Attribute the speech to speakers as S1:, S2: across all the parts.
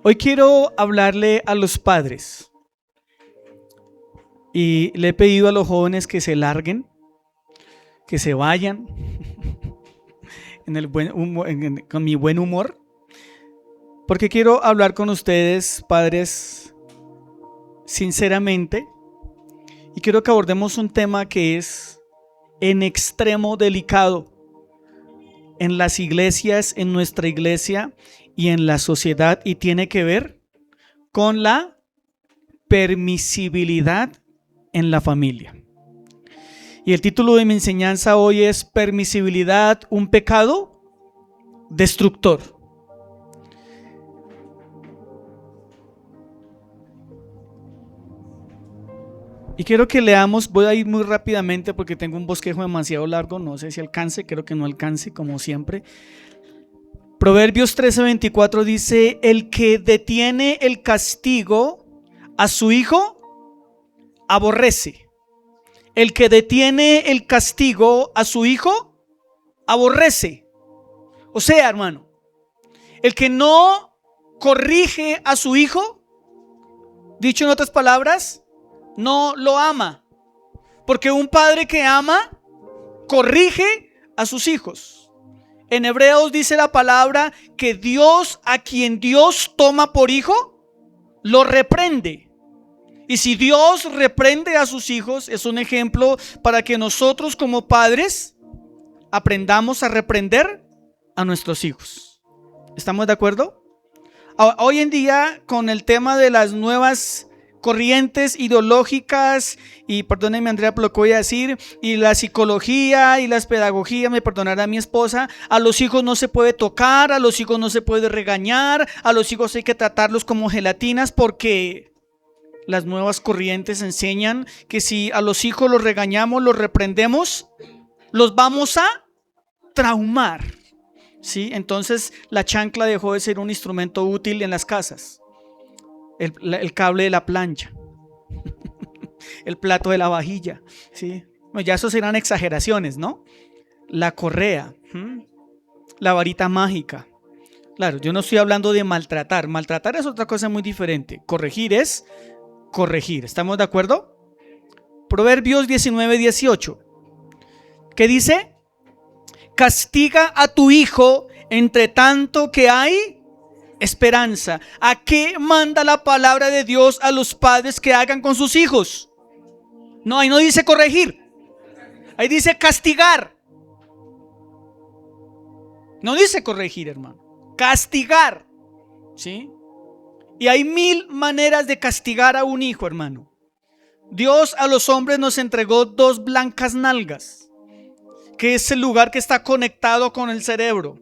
S1: Hoy quiero hablarle a los padres y le he pedido a los jóvenes que se larguen, que se vayan con mi buen humor, porque quiero hablar con ustedes, padres, sinceramente, y quiero que abordemos un tema que es en extremo delicado en las iglesias, en nuestra iglesia y en la sociedad, y tiene que ver con la permisibilidad en la familia. Y el título de mi enseñanza hoy es Permisibilidad, un pecado destructor. Y quiero que leamos, voy a ir muy rápidamente porque tengo un bosquejo demasiado largo, no sé si alcance, creo que no alcance como siempre. Proverbios 13:24 dice: el que detiene el castigo a su hijo, aborrece. El que detiene el castigo a su hijo, aborrece. O sea, hermano, el que no corrige a su hijo, dicho en otras palabras, no lo ama. Porque un padre que ama, corrige a sus hijos. En Hebreos dice la palabra que Dios, a quien Dios toma por hijo, lo reprende. Y si Dios reprende a sus hijos, es un ejemplo para que nosotros como padres aprendamos a reprender a nuestros hijos. ¿Estamos de acuerdo? Hoy en día, con el tema de las nuevas corrientes ideológicas, y perdónenme Andrea por lo que voy a decir, y la psicología y las pedagogías, me perdonará mi esposa, a los hijos no se puede tocar, a los hijos no se puede regañar, a los hijos hay que tratarlos como gelatinas, porque las nuevas corrientes enseñan que si a los hijos los regañamos, los reprendemos, los vamos a traumar, ¿sí? Entonces la chancla dejó de ser un instrumento útil en las casas. El cable de la plancha, el plato de la vajilla, ¿sí? Bueno, ya eso serán exageraciones, ¿no? La correa, la varita mágica. Claro, yo no estoy hablando de maltratar. Maltratar es otra cosa muy diferente. Corregir es corregir. ¿Estamos de acuerdo? Proverbios 19:18. ¿Qué dice? Castiga a tu hijo entre tanto que hay esperanza. ¿A qué manda la palabra de Dios a los padres que hagan con sus hijos? No, ahí no dice corregir, ahí dice castigar. No dice corregir, hermano, castigar, ¿sí? Y hay 1000 maneras de castigar a un hijo, hermano. Dios a los hombres nos entregó 2 blancas nalgas, que es el lugar que está conectado con el cerebro.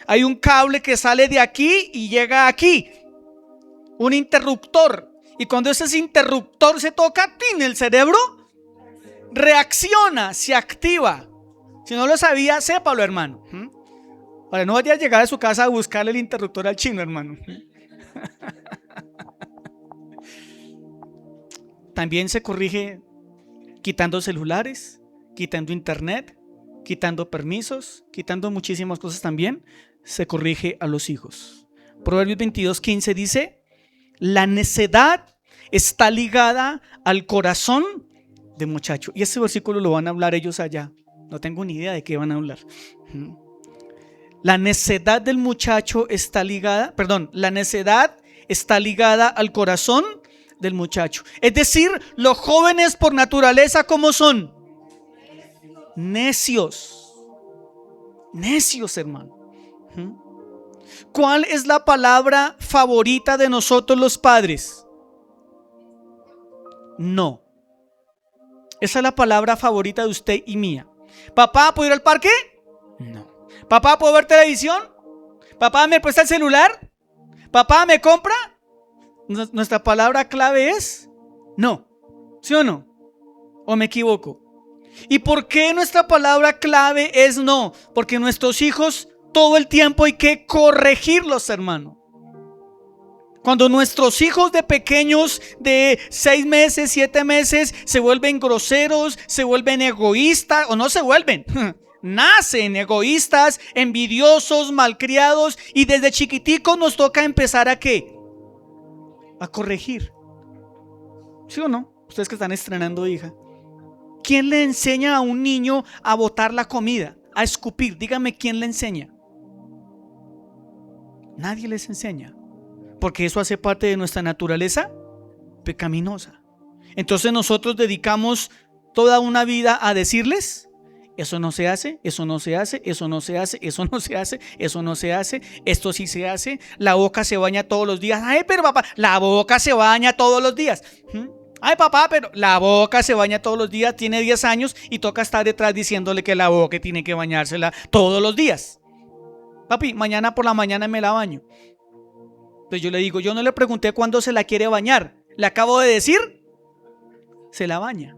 S1: Hay un cable que sale de aquí y llega aquí, un interruptor, y cuando ese interruptor se toca, ¡tin!, el cerebro reacciona, se activa. Si no lo sabía, sépalo, hermano. Ahora, no vaya a llegar a su casa a buscarle el interruptor al chino, hermano. También se corrige quitando celulares, quitando internet, quitando permisos, quitando muchísimas cosas. También se corrige a los hijos. Proverbios 22:15 dice: la necedad está ligada al corazón del muchacho. Y ese versículo lo van a hablar ellos allá. No tengo ni idea de qué van a hablar. La necedad del muchacho está ligada, la necedad está ligada al corazón del muchacho. Es decir, los jóvenes por naturaleza, ¿cómo son? Necios. Necios, hermano. ¿Cuál es la palabra favorita de nosotros los padres? No. Esa es la palabra favorita de usted y mía. ¿Papá, puedo ir al parque? No. ¿Papá, puedo ver televisión? ¿Papá, me presta el celular? ¿Papá, me compra? Nuestra palabra clave es no. ¿Sí o no? ¿O me equivoco? ¿Y por qué nuestra palabra clave es no? Porque nuestros hijos todo el tiempo hay que corregirlos, hermano. Cuando nuestros hijos de pequeños de 6 meses, 7 meses se vuelven groseros, se vuelven egoístas, o no se vuelven, nacen egoístas, envidiosos, malcriados, y desde chiquiticos nos toca empezar ¿a qué? A corregir. ¿Sí o no? Ustedes que están estrenando hija. ¿Quién le enseña a un niño a botar la comida, a escupir? Dígame, ¿quién le enseña? Nadie les enseña, porque eso hace parte de nuestra naturaleza pecaminosa. Entonces nosotros dedicamos toda una vida a decirles: eso no se hace, eso no se hace, eso no se hace, eso no se hace, eso no se hace, esto sí se hace, la boca se baña todos los días. Ay, pero papá, la boca se baña todos los días. Ay, papá, pero la boca se baña todos los días, tiene 10 años y toca estar detrás diciéndole que la boca tiene que bañársela todos los días. Papi, mañana por la mañana me la baño. Entonces yo le digo: yo no le pregunté cuándo se la quiere bañar, le acabo de decir, se la baña.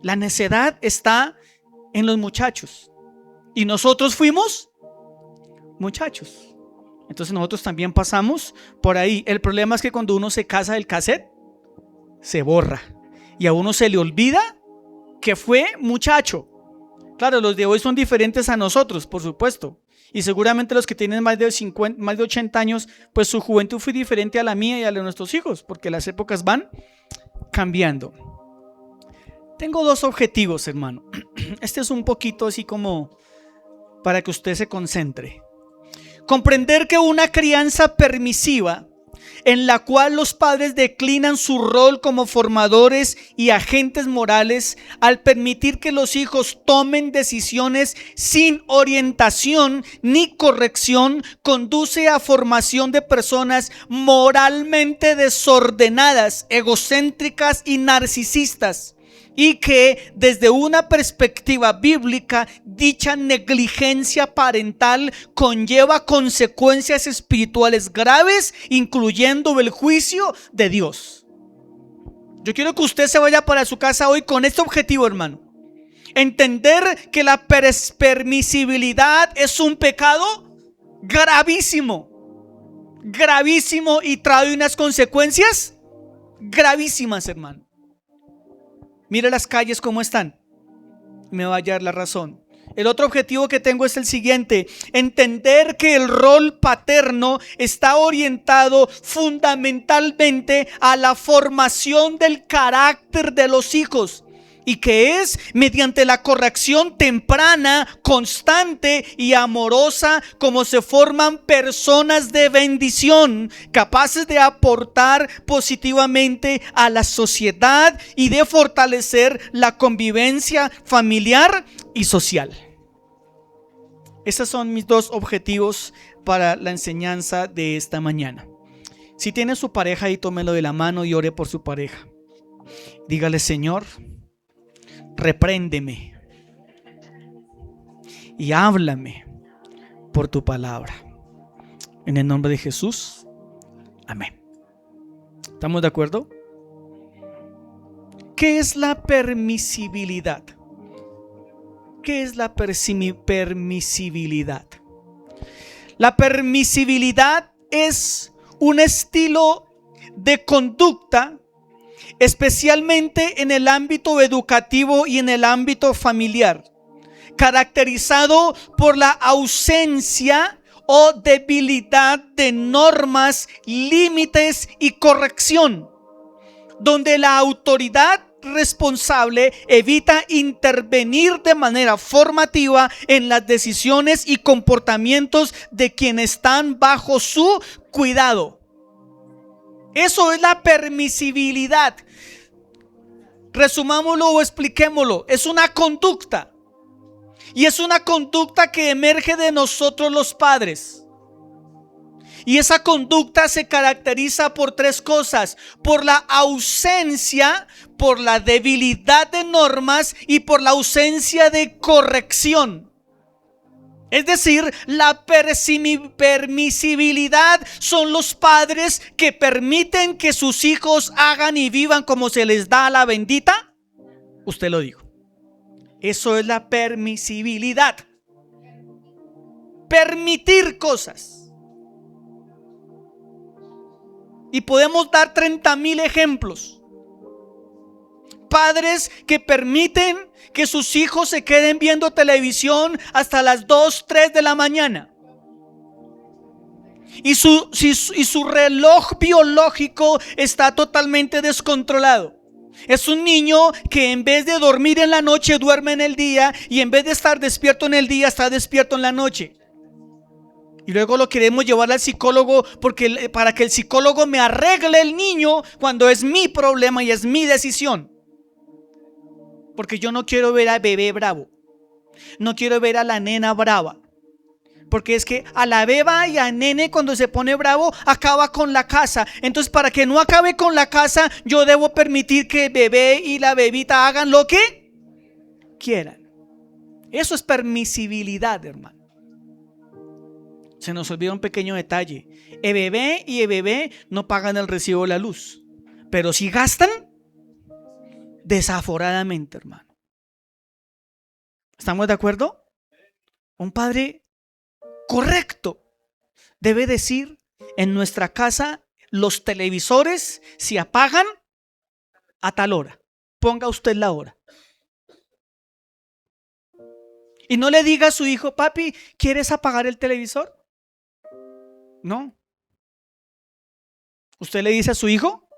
S1: La necedad está en los muchachos, y nosotros fuimos muchachos. Entonces nosotros también pasamos por ahí. El problema es que cuando uno se casa, el cassette se borra y a uno se le olvida que fue muchacho. Claro, los de hoy son diferentes a nosotros, por supuesto, y seguramente los que tienen más de 50, más de 80 años, pues su juventud fue diferente a la mía y a la de nuestros hijos, porque las épocas van cambiando. Tengo 2 objetivos, hermano. Este es un poquito así como para que usted se concentre. Comprender que una crianza permisiva, en la cual los padres declinan su rol como formadores y agentes morales al permitir que los hijos tomen decisiones sin orientación ni corrección, conduce a formación de personas moralmente desordenadas, egocéntricas y narcisistas. Y que desde una perspectiva bíblica, dicha negligencia parental conlleva consecuencias espirituales graves, incluyendo el juicio de Dios. Yo quiero que usted se vaya para su casa hoy con este objetivo, hermano: entender que la permisibilidad es un pecado gravísimo, gravísimo, y trae unas consecuencias gravísimas, hermano. Mire las calles cómo están, me va a hallar la razón. El otro objetivo que tengo es el siguiente: entender que el rol paterno está orientado fundamentalmente a la formación del carácter de los hijos, y que es mediante la corrección temprana, constante y amorosa como se forman personas de bendición, capaces de aportar positivamente a la sociedad y de fortalecer la convivencia familiar y social. Esos son mis 2 objetivos para la enseñanza de esta mañana. Si tiene su pareja ahí, tómelo de la mano y ore por su pareja. Dígale: Señor, repréndeme y háblame por tu palabra. En el nombre de Jesús, amén. ¿Estamos de acuerdo? ¿Qué es la permisibilidad? ¿Qué es la permisibilidad? La permisibilidad es un estilo de conducta, especialmente en el ámbito educativo y en el ámbito familiar, caracterizado por la ausencia o debilidad de normas, límites y corrección, donde la autoridad responsable evita intervenir de manera formativa en las decisiones y comportamientos de quienes están bajo su cuidado. Eso es la permisibilidad. Resumámoslo o expliquémoslo: es una conducta, y es una conducta que emerge de nosotros los padres. Y esa conducta se caracteriza por 3 cosas: por la ausencia, por la debilidad de normas y por la ausencia de corrección. Es decir, la permisibilidad son los padres que permiten que sus hijos hagan y vivan como se les da la bendita. Usted lo dijo. Eso es la permisibilidad. Permitir cosas. Y podemos dar 30,000 ejemplos. padres que permiten que sus hijos se queden viendo televisión hasta las 2, 3 de la mañana. Y su reloj biológico está totalmente descontrolado. Es un niño que en vez de dormir en la noche duerme en el día, y en vez de estar despierto en el día está despierto en la noche. Y luego lo queremos llevar al psicólogo para que el psicólogo me arregle el niño, cuando es mi problema y es mi decisión. Porque yo no quiero ver al bebé bravo, no quiero ver a la nena brava. Porque es que a la beba y al nene, cuando se pone bravo, acaba con la casa. Entonces, para que no acabe con la casa, yo debo permitir que el bebé y la bebita hagan lo que quieran. Eso es permisibilidad, hermano. Se nos olvida un pequeño detalle. El bebé y el bebé no pagan el recibo de la luz, pero si gastan desaforadamente, hermano. ¿Estamos de acuerdo? Un padre correcto debe decir: en nuestra casa los televisores se apagan a tal hora. Ponga usted la hora. Y no le diga a su hijo: papi, ¿quieres apagar el televisor? No. Usted le dice a su hijo: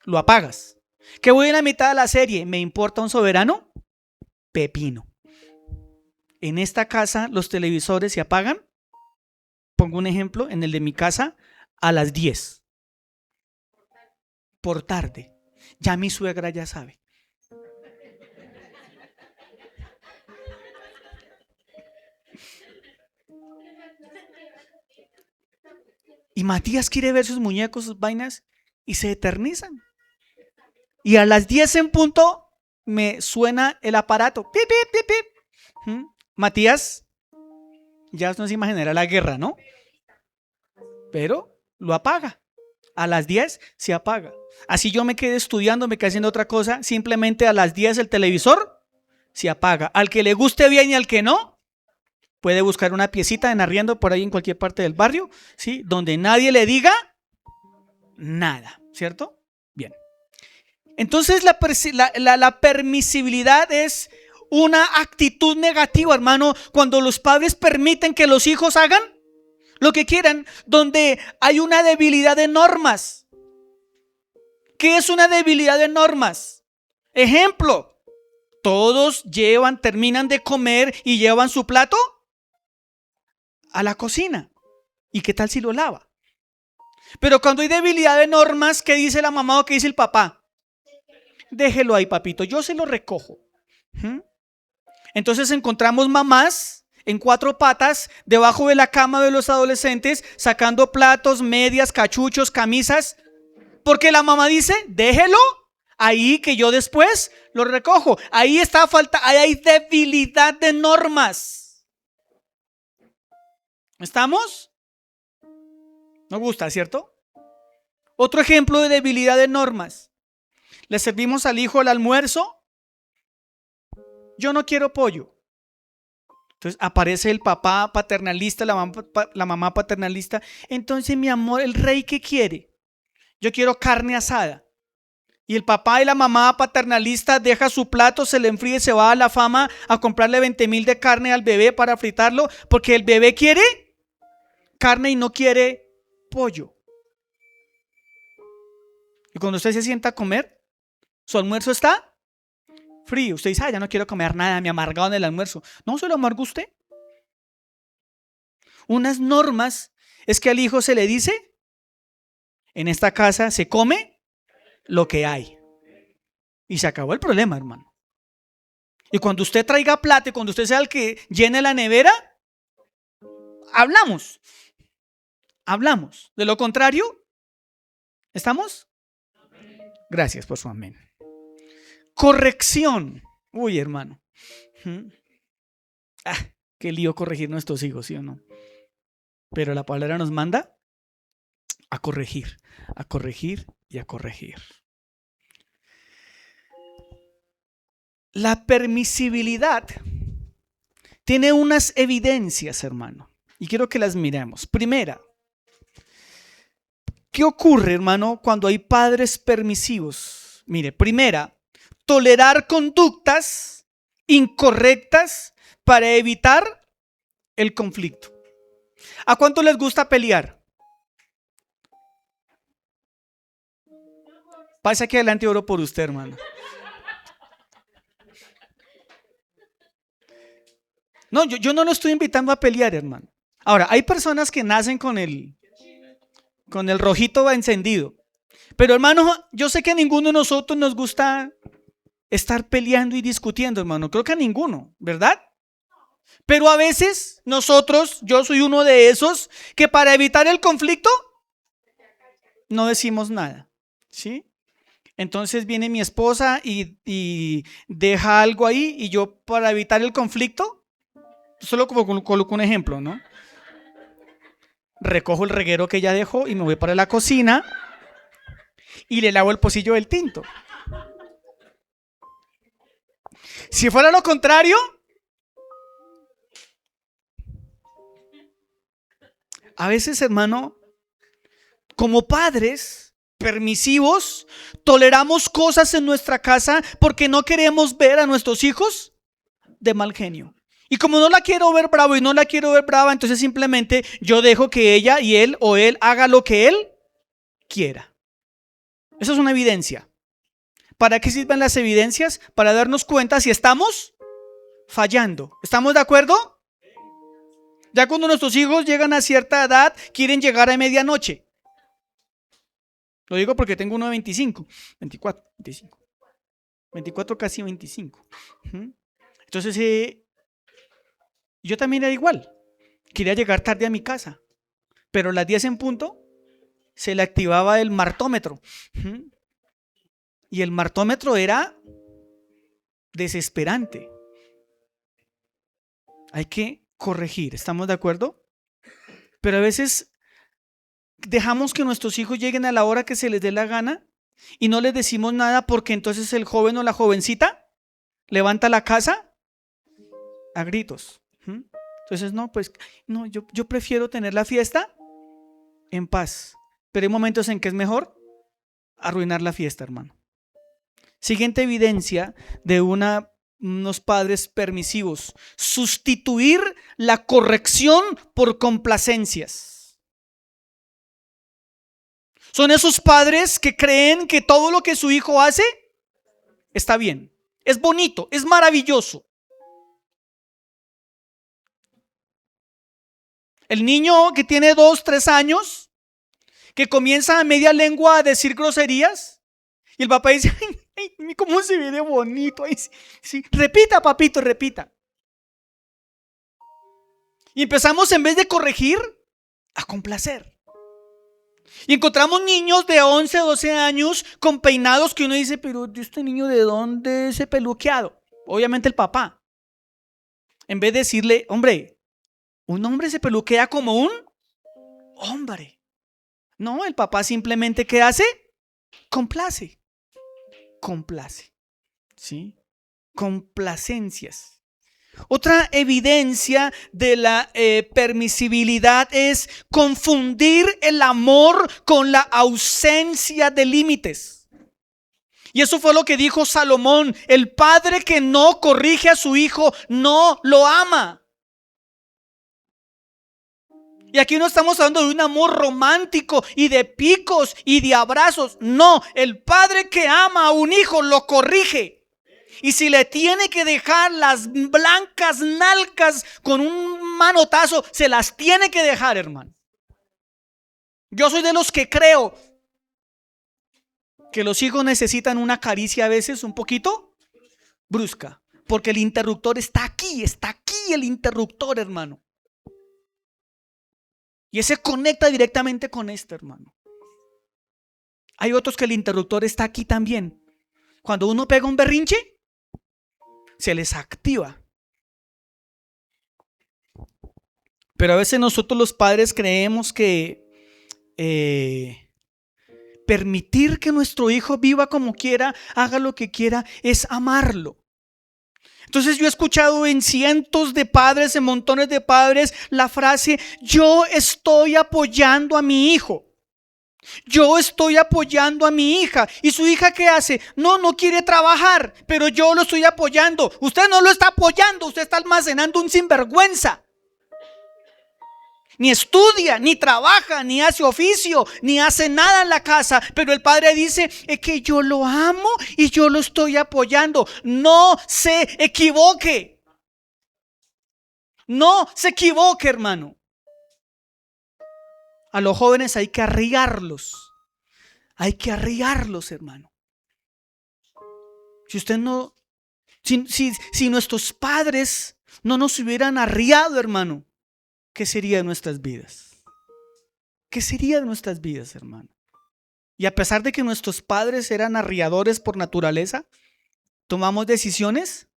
S1: lo apagas. Que voy en la mitad de la serie, ¿me importa un soberano? Pepino. En esta casa los televisores se apagan, pongo un ejemplo, en el de mi casa, a las 10. Por tarde. Ya mi suegra ya sabe. Y Matías quiere ver sus muñecos, sus vainas, y se eternizan. Y a las 10 en punto me suena el aparato. Pip, pip, pip, pip. Matías ya no se imaginará la guerra, ¿no? Pero lo apaga. A las 10 se apaga. Así yo me quedé estudiando, me quedé haciendo otra cosa, simplemente a las 10 el televisor se apaga. Al que le guste bien y al que no, puede buscar una piecita en arriendo por ahí en cualquier parte del barrio, ¿sí? Donde nadie le diga nada, ¿cierto? Bien. Entonces la permisibilidad es una actitud negativa, hermano, cuando los padres permiten que los hijos hagan lo que quieran, donde hay una debilidad de normas. ¿Qué es una debilidad de normas? Ejemplo: todos terminan de comer y llevan su plato a la cocina. ¿Y qué tal si lo lava? Pero cuando hay debilidad de normas, ¿qué dice la mamá o qué dice el papá? Déjelo ahí, papito, yo se lo recojo. Entonces encontramos mamás en 4 patas debajo de la cama de los adolescentes, sacando platos, medias, cachuchos, camisas, porque la mamá dice: déjelo ahí que yo después lo recojo. Ahí está ahí hay debilidad de normas. ¿Estamos? No gusta, ¿cierto? Otro ejemplo de debilidad de normas: le servimos al hijo el almuerzo. Yo no quiero pollo. Entonces aparece el papá paternalista, la mamá paternalista. Entonces, mi amor, ¿el rey qué quiere? Yo quiero carne asada. Y el papá y la mamá paternalista deja su plato, se le enfría y se va a la fama a comprarle 20,000 de carne al bebé para fritarlo, porque el bebé quiere carne y no quiere pollo. Y cuando usted se sienta a comer, su almuerzo está frío. Usted dice: ya no quiero comer nada, me amargado en el almuerzo. ¿No se lo amargó usted? Unas normas es que al hijo se le dice: en esta casa se come lo que hay. Y se acabó el problema, hermano. Y cuando usted traiga plata y cuando usted sea el que llene la nevera, hablamos. De lo contrario, ¿estamos? Gracias por su amén. Corrección. Uy, hermano. Qué lío corregir nuestros hijos, ¿sí o no? Pero la palabra nos manda a corregir y a corregir. La permisibilidad tiene unas evidencias, hermano, y quiero que las miremos. Primera, ¿qué ocurre, hermano, cuando hay padres permisivos? Mire, primera, tolerar conductas incorrectas para evitar el conflicto. ¿A cuánto les gusta pelear? Pasa aquí adelante, oro por usted, hermano. No, yo no lo estoy invitando a pelear, hermano. Ahora, hay personas que nacen con el rojito encendido. Pero hermano, yo sé que a ninguno de nosotros nos gusta estar peleando y discutiendo, hermano. Creo que a ninguno, ¿verdad? Pero a veces nosotros, yo soy uno de esos, que para evitar el conflicto no decimos nada, ¿sí? Entonces viene mi esposa y deja algo ahí y yo para evitar el conflicto, solo coloco un ejemplo, ¿no? Recojo el reguero que ella dejó y me voy para la cocina y le lavo el pocillo del tinto. Si fuera lo contrario, a veces, hermano, como padres permisivos, toleramos cosas en nuestra casa porque no queremos ver a nuestros hijos de mal genio. Y como no la quiero ver bravo y no la quiero ver brava, entonces simplemente yo dejo que ella y él o él haga lo que él quiera. Eso es una evidencia. ¿Para qué sirven las evidencias? Para darnos cuenta si estamos fallando. ¿Estamos de acuerdo? Ya cuando nuestros hijos llegan a cierta edad, quieren llegar a medianoche. Lo digo porque tengo uno de 25, 24, 25. 24, casi 25. Entonces, yo también era igual. Quería llegar tarde a mi casa. Pero a las 10 en punto se le activaba el martómetro. Y el martómetro era desesperante. Hay que corregir, ¿estamos de acuerdo? Pero a veces dejamos que nuestros hijos lleguen a la hora que se les dé la gana y no les decimos nada porque entonces el joven o la jovencita levanta la casa a gritos. Entonces no, pues no, yo prefiero tener la fiesta en paz, pero hay momentos en que es mejor arruinar la fiesta, hermano. Siguiente evidencia de unos padres permisivos: sustituir la corrección por complacencias. Son esos padres que creen que todo lo que su hijo hace está bien, es bonito, es maravilloso. El niño que tiene 2, 3 años, que comienza a media lengua a decir groserías, y el papá dice: ay, ¿cómo se ve de bonito? Ay, sí. Repita, papito, repita. Y empezamos, en vez de corregir, a complacer. Y encontramos niños de 11, 12 años con peinados que uno dice: pero este niño, ¿de dónde se peluqueado? Obviamente el papá. En vez de decirle: hombre, un hombre se peluquea como un hombre. No, el papá simplemente, ¿qué hace? Complace. Complace. ¿Sí? Complacencias. Otra evidencia de la permisibilidad es confundir el amor con la ausencia de límites. Y eso fue lo que dijo Salomón: el padre que no corrige a su hijo no lo ama. Y aquí no estamos hablando de un amor romántico y de picos y de abrazos. No, el padre que ama a un hijo lo corrige. Y si le tiene que dejar las blancas nalgas con un manotazo, se las tiene que dejar, hermano. Yo soy de los que creo que los hijos necesitan una caricia a veces un poquito brusca, porque el interruptor está aquí el interruptor, hermano. Y ese conecta directamente con esto, hermano. Hay otros que el interruptor está aquí también. Cuando uno pega un berrinche, se les activa. Pero a veces nosotros los padres creemos que permitir que nuestro hijo viva como quiera, haga lo que quiera, es amarlo. Entonces yo he escuchado en cientos de padres, en montones de padres, la frase: yo estoy apoyando a mi hijo. Yo estoy apoyando a mi hija. ¿Y su hija qué hace? No quiere trabajar, pero yo lo estoy apoyando. Usted no lo está apoyando, usted está almacenando un sinvergüenza. Ni estudia, ni trabaja, ni hace oficio, ni hace nada en la casa. Pero el padre dice, es que yo lo amo y yo lo estoy apoyando. No se equivoque. No se equivoque, hermano. A los jóvenes hay que arriarlos. Hay que arriarlos, hermano. Si usted no, si nuestros padres no nos hubieran arriado, hermano, ¿qué sería de nuestras vidas? ¿Qué sería de nuestras vidas, hermano? Y a pesar de que nuestros padres eran arriadores por naturaleza, tomamos decisiones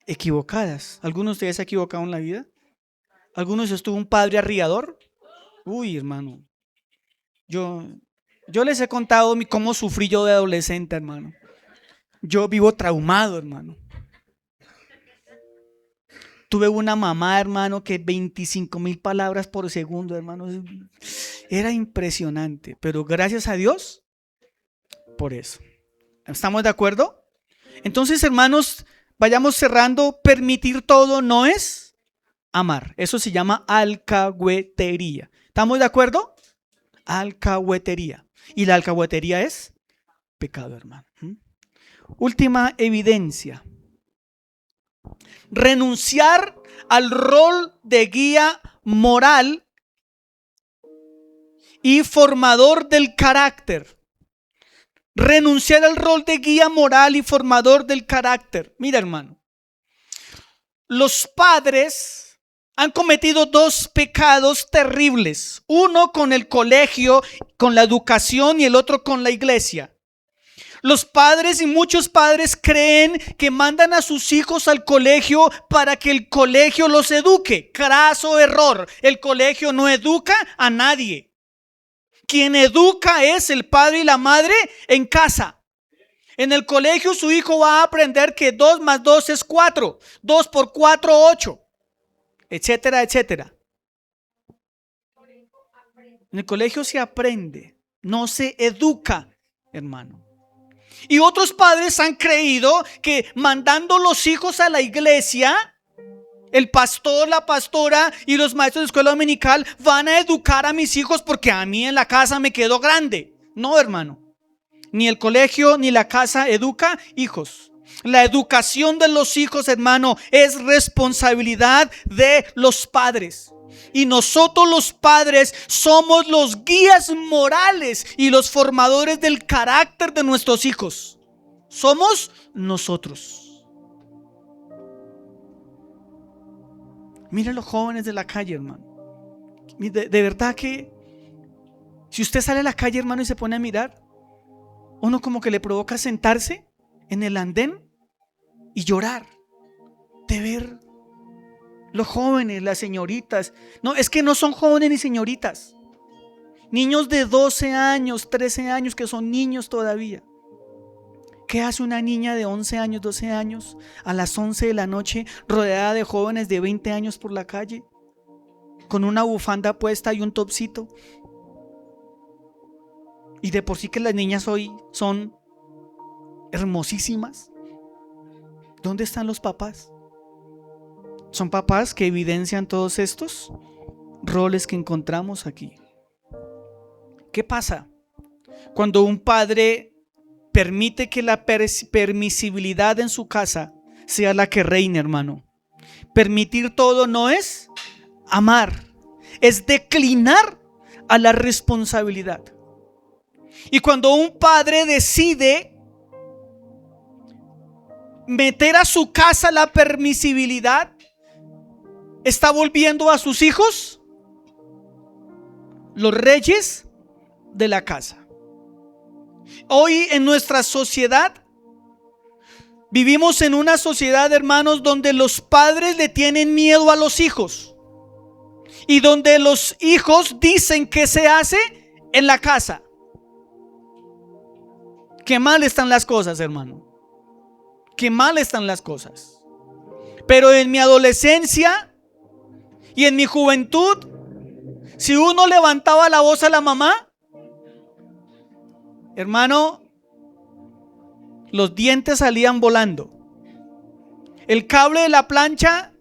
S1: equivocadas. ¿Alguno de ustedes se ha equivocado en la vida? ¿Alguno de ustedes tuvo un padre arriador? Uy, hermano. Yo les he contado cómo sufrí yo de adolescente, hermano. Yo vivo traumado, hermano. Tuve una mamá, hermano, que 25,000 palabras por segundo, hermano. Era impresionante, pero gracias a Dios por eso. ¿Estamos de acuerdo? Entonces, hermanos, vayamos cerrando. Permitir todo no es amar. Eso se llama alcahuetería. ¿Estamos de acuerdo? Alcahuetería. Y la alcahuetería es pecado, hermano. Última evidencia. Renunciar al rol de guía moral y formador del carácter. Renunciar al rol de guía moral y formador del carácter. Mira, hermano, los padres han cometido dos pecados terribles. Uno con el colegio, con la educación, y el otro con la iglesia. Los padres y muchos padres creen que mandan a sus hijos al colegio para que el colegio los eduque. Craso error. El colegio no educa a nadie. Quien educa es el padre y la madre en casa. En el colegio su hijo va a aprender que 2 más 2 es 4. 2 por 4, 8. Etcétera, etcétera. En el colegio se aprende, no se educa, hermano. Y otros padres han creído que mandando los hijos a la iglesia, el pastor, la pastora y los maestros de escuela dominical van a educar a mis hijos porque a mí en la casa me quedó grande. No, hermano. Ni el colegio ni la casa educa hijos. La educación de los hijos, hermano, es responsabilidad de los padres. Y nosotros los padres somos los guías morales y los formadores del carácter de nuestros hijos. Somos nosotros. Mira los jóvenes de la calle, hermano. De verdad que si usted sale a la calle, hermano, y se pone a mirar, uno como que le provoca sentarse en el andén y llorar de ver los jóvenes, las señoritas. No, es que no son jóvenes ni señoritas. Niños de 12 años, 13 años que son niños todavía. ¿Qué hace una niña de 11 años, 12 años a las 11 de la noche rodeada de jóvenes de 20 años por la calle? Con una bufanda puesta y un topsito. Y de por sí que las niñas hoy son hermosísimas. ¿Dónde están los papás? Son papás que evidencian todos estos roles que encontramos aquí. ¿Qué pasa cuando un padre permite que la permisibilidad en su casa sea la que reine, hermano? Permitir todo no es amar, es declinar a la responsabilidad. Y cuando un padre decide meter a su casa la permisibilidad, está volviendo a sus hijos los reyes de la casa. Hoy en nuestra sociedad vivimos en una sociedad, hermanos, donde los padres le tienen miedo a los hijos y donde los hijos dicen qué se hace en la casa. Qué mal están las cosas, hermano. Qué mal están las cosas. Pero en mi adolescencia y en mi juventud, si uno levantaba la voz a la mamá, hermano, los dientes salían volando. El cable de la plancha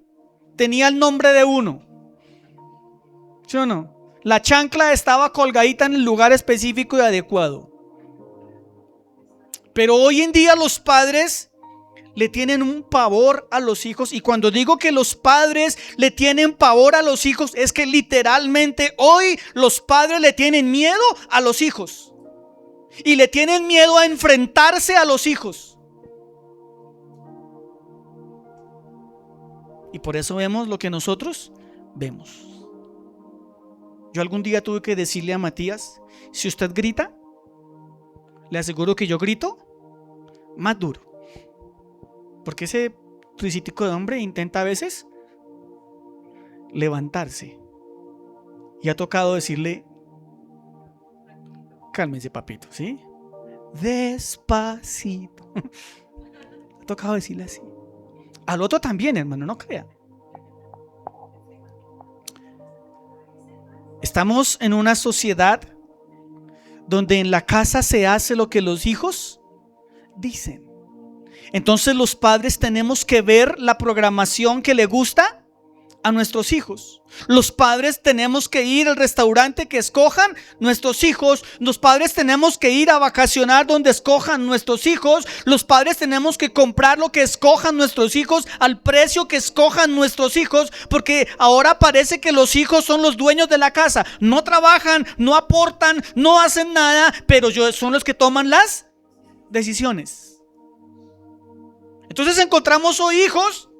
S1: tenía el nombre de uno. ¿Sí o no? La chancla estaba colgadita en el lugar específico y adecuado. Pero hoy en día los padres le tienen un pavor a los hijos. Y cuando digo que los padres le tienen pavor a los hijos, es que literalmente hoy los padres le tienen miedo a los hijos. Y le tienen miedo a enfrentarse a los hijos. Y por eso vemos lo que nosotros vemos. Yo algún día tuve que decirle a Matías: si usted grita, le aseguro que yo grito más duro. Porque ese tricítico de hombre intenta a veces levantarse. Y ha tocado decirle: cálmese, papito, ¿sí? Despacito. Ha tocado decirle así. Al otro también, hermano, no crea. Estamos en una sociedad donde en la casa se hace lo que los hijos dicen. Entonces los padres tenemos que ver la programación que le gusta a nuestros hijos. Los padres tenemos que ir al restaurante que escojan nuestros hijos. Los padres tenemos que ir a vacacionar donde escojan nuestros hijos. Los padres tenemos que comprar lo que escojan nuestros hijos al precio que escojan nuestros hijos, porque ahora parece que los hijos son los dueños de la casa. No trabajan, no aportan, no hacen nada, pero son los que toman las decisiones. Entonces encontramos hoy hijos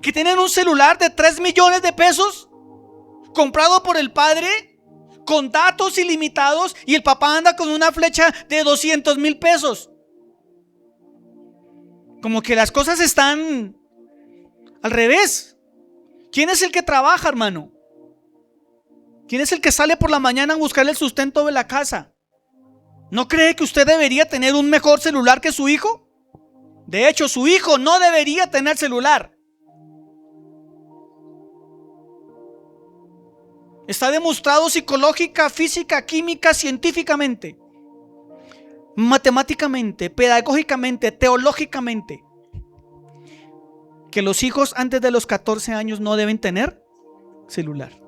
S1: que tienen un celular de 3 millones de pesos comprado por el padre con datos ilimitados, y el papá anda con una flecha de 200,000 pesos. Como que las cosas están al revés. ¿Quién es el que trabaja, hermano? ¿Quién es el que sale por la mañana a buscar el sustento de la casa? ¿No cree que usted debería tener un mejor celular que su hijo? De hecho, su hijo no debería tener celular. Está demostrado psicológica, física, química, científicamente, matemáticamente, pedagógicamente, teológicamente, que los hijos antes de los 14 años no deben tener celular.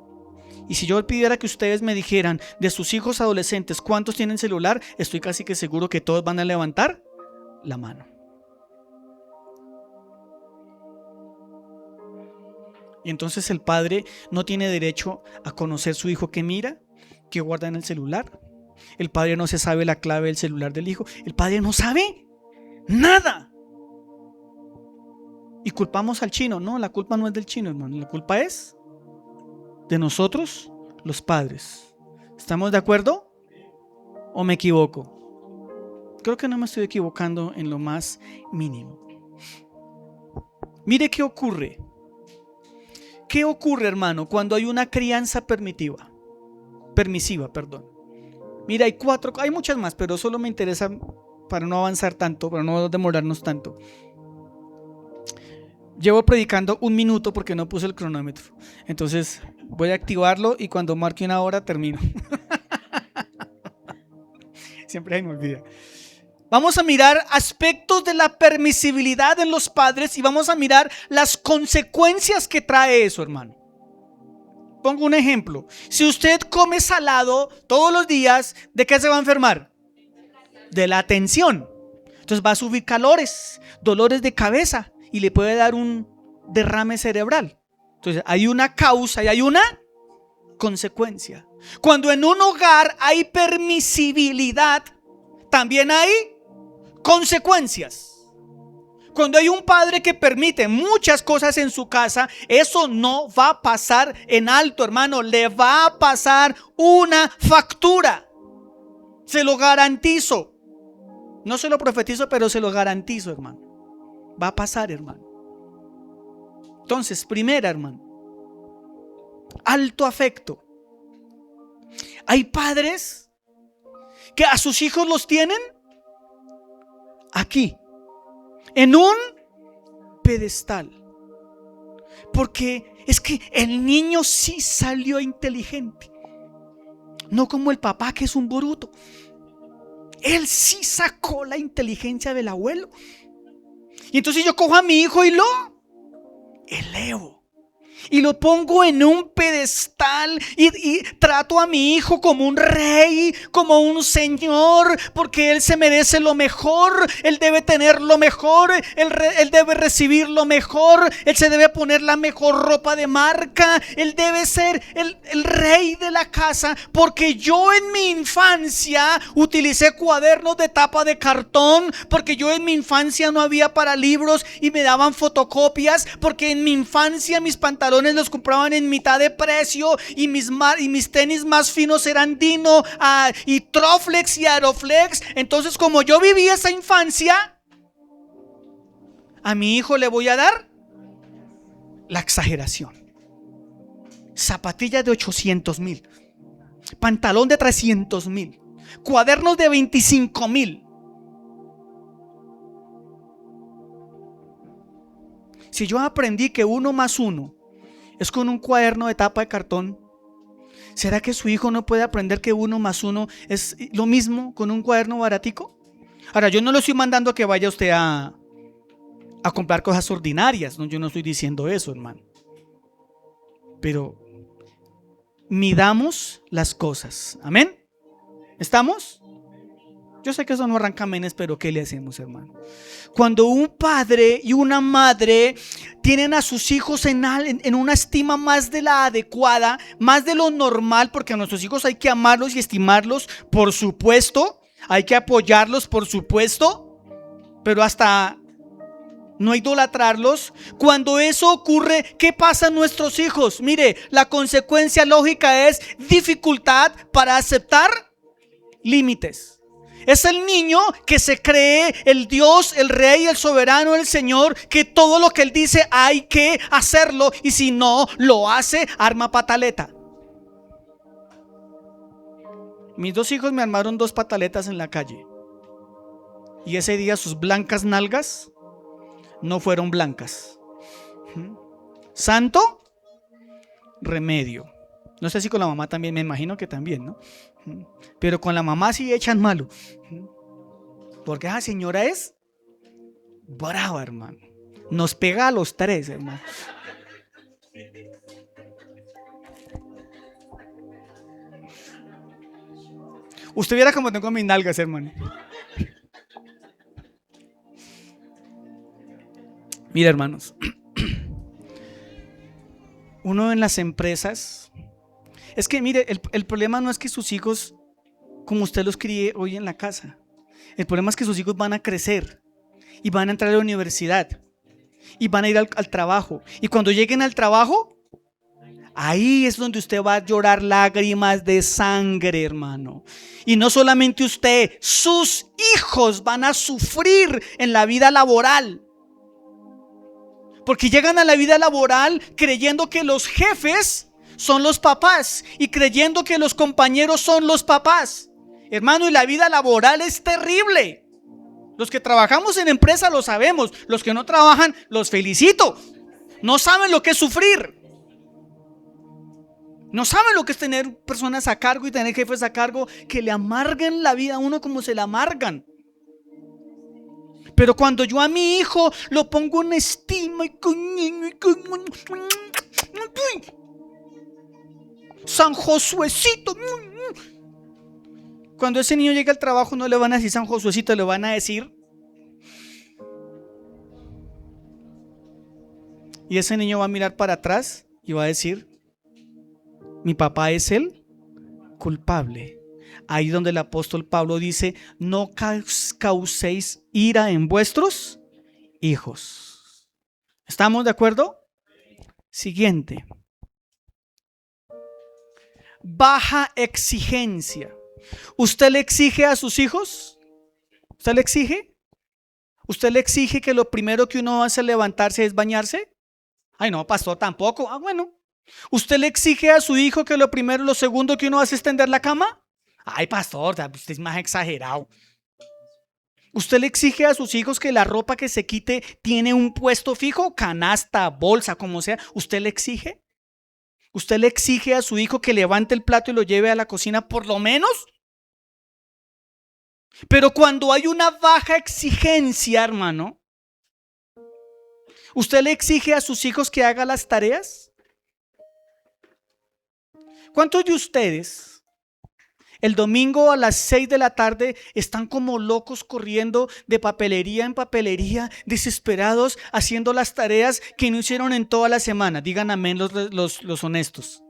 S1: Y si yo pidiera que ustedes me dijeran de sus hijos adolescentes cuántos tienen celular, estoy casi que seguro que todos van a levantar la mano. Y entonces el padre no tiene derecho a conocer su hijo que mira, que guarda en el celular. El padre no se sabe la clave del celular del hijo. El padre no sabe nada. Y culpamos al chino. No, la culpa no es del chino, hermano. La culpa es de nosotros, los padres. ¿Estamos de acuerdo? ¿O me equivoco? Creo que no me estoy equivocando en lo más mínimo. Mire qué ocurre. ¿Qué ocurre, hermano, cuando hay una crianza permisiva? Mira, hay muchas más, pero solo me interesa para no avanzar tanto, para no demorarnos tanto. Llevo predicando 1 minuto porque no puse el cronómetro. Entonces voy a activarlo y cuando marque 1 hora termino. Siempre se me olvida. Vamos a mirar aspectos de la permisibilidad en los padres y vamos a mirar las consecuencias que trae eso, hermano. Pongo un ejemplo. Si usted come salado todos los días, ¿de qué se va a enfermar? De la tensión. Entonces va a subir calores, dolores de cabeza y le puede dar un derrame cerebral. Entonces hay una causa y hay una consecuencia. Cuando en un hogar hay permisibilidad, también hay consecuencias. Cuando hay un padre que permite muchas cosas en su casa, eso no va a pasar en alto, hermano. Le va a pasar una factura. Se lo garantizo. No se lo profetizo, pero se lo garantizo, hermano. Va a pasar, hermano. Entonces, primera, hermano, alto afecto. Hay padres que a sus hijos los tienen aquí, en un pedestal, porque es que el niño sí salió inteligente, no como el papá que es un bruto. Él sí sacó la inteligencia del abuelo. Y entonces yo cojo a mi hijo y lo elevo. Y lo pongo en un pedestal y trato a mi hijo como un rey, como un señor, porque él se merece lo mejor, él debe tener lo mejor, él debe recibir lo mejor, él se debe poner la mejor ropa de marca, él debe ser el rey de la casa, porque yo en mi infancia utilicé cuadernos de tapa de cartón, porque yo en mi infancia no había para libros y me daban fotocopias, porque en mi infancia mis pantalones los compraban en mitad de precio y mis tenis más finos eran Dino y Troflex y Aeroflex. Entonces, como yo viví esa infancia, a mi hijo le voy a dar la exageración. Zapatillas de 800,000, pantalón de 300,000, cuadernos de 25,000. Si yo aprendí que 1 más 1 es con un cuaderno de tapa de cartón, ¿será que su hijo no puede aprender que 1 más 1 es lo mismo con un cuaderno baratico? Ahora, yo no lo estoy mandando a que vaya usted a comprar cosas ordinarias, ¿no? Yo no estoy diciendo eso, hermano. Pero midamos las cosas. ¿Amén? ¿Estamos? Yo sé que eso no arranca menes, pero ¿qué le hacemos, hermano? Cuando un padre y una madre tienen a sus hijos en una estima más de la adecuada, más de lo normal, porque a nuestros hijos hay que amarlos y estimarlos, por supuesto, hay que apoyarlos, por supuesto, pero hasta no idolatrarlos. Cuando eso ocurre, ¿qué pasa a nuestros hijos? Mire, la consecuencia lógica es dificultad para aceptar límites. Es el niño que se cree el Dios, el Rey, el soberano, el Señor, que todo lo que Él dice hay que hacerlo, y si no lo hace, arma pataleta. Mis 2 hijos me armaron 2 pataletas en la calle, y ese día sus blancas nalgas no fueron blancas. Santo remedio. No sé si con la mamá también, me imagino que también, ¿no? Pero con la mamá sí echan malo, porque esa señora es brava, hermano. Nos pega a los 3, hermano. Usted viera cómo tengo mis nalgas, hermano. Mira, hermanos, uno en las empresas, es que mire, el problema no es que sus hijos, como usted los críe hoy en la casa. El problema es que sus hijos van a crecer y van a entrar a la universidad y van a ir al trabajo. Y cuando lleguen al trabajo, ahí es donde usted va a llorar lágrimas de sangre, hermano. Y no solamente usted, sus hijos van a sufrir en la vida laboral. Porque llegan a la vida laboral creyendo que los jefes son los papás y creyendo que los compañeros son los papás. Hermano, y la vida laboral es terrible. Los que trabajamos en empresa lo sabemos. Los que no trabajan, los felicito. No saben lo que es sufrir. No saben lo que es tener personas a cargo y tener jefes a cargo que le amargan la vida a uno como se la amargan. Pero cuando yo a mi hijo lo pongo en estima y San Josuecito, cuando ese niño llega al trabajo no le van a decir San Josuecito, le van a decir, y ese niño va a mirar para atrás y va a decir, mi papá es el culpable. Ahí donde el apóstol Pablo dice, no causéis ira en vuestros hijos. ¿Estamos de acuerdo? Siguiente. Baja exigencia. ¿Usted le exige a sus hijos? ¿Usted le exige? ¿Usted le exige que lo primero que uno hace al levantarse es bañarse? Ay, no, pastor, tampoco. Ah, bueno. ¿Usted le exige a su hijo que lo segundo que uno hace es tender la cama? Ay, pastor, usted es más exagerado. ¿Usted le exige a sus hijos que la ropa que se quite tiene un puesto fijo? Canasta, bolsa, como sea. ¿Usted le exige? ¿Usted le exige a su hijo que levante el plato y lo lleve a la cocina por lo menos? Pero cuando hay una baja exigencia, hermano, ¿usted le exige a sus hijos que hagan las tareas? ¿Cuántos de ustedes el domingo a las 6 de la tarde están como locos corriendo de papelería en papelería, desesperados, haciendo las tareas que no hicieron en toda la semana? Digan amén los honestos.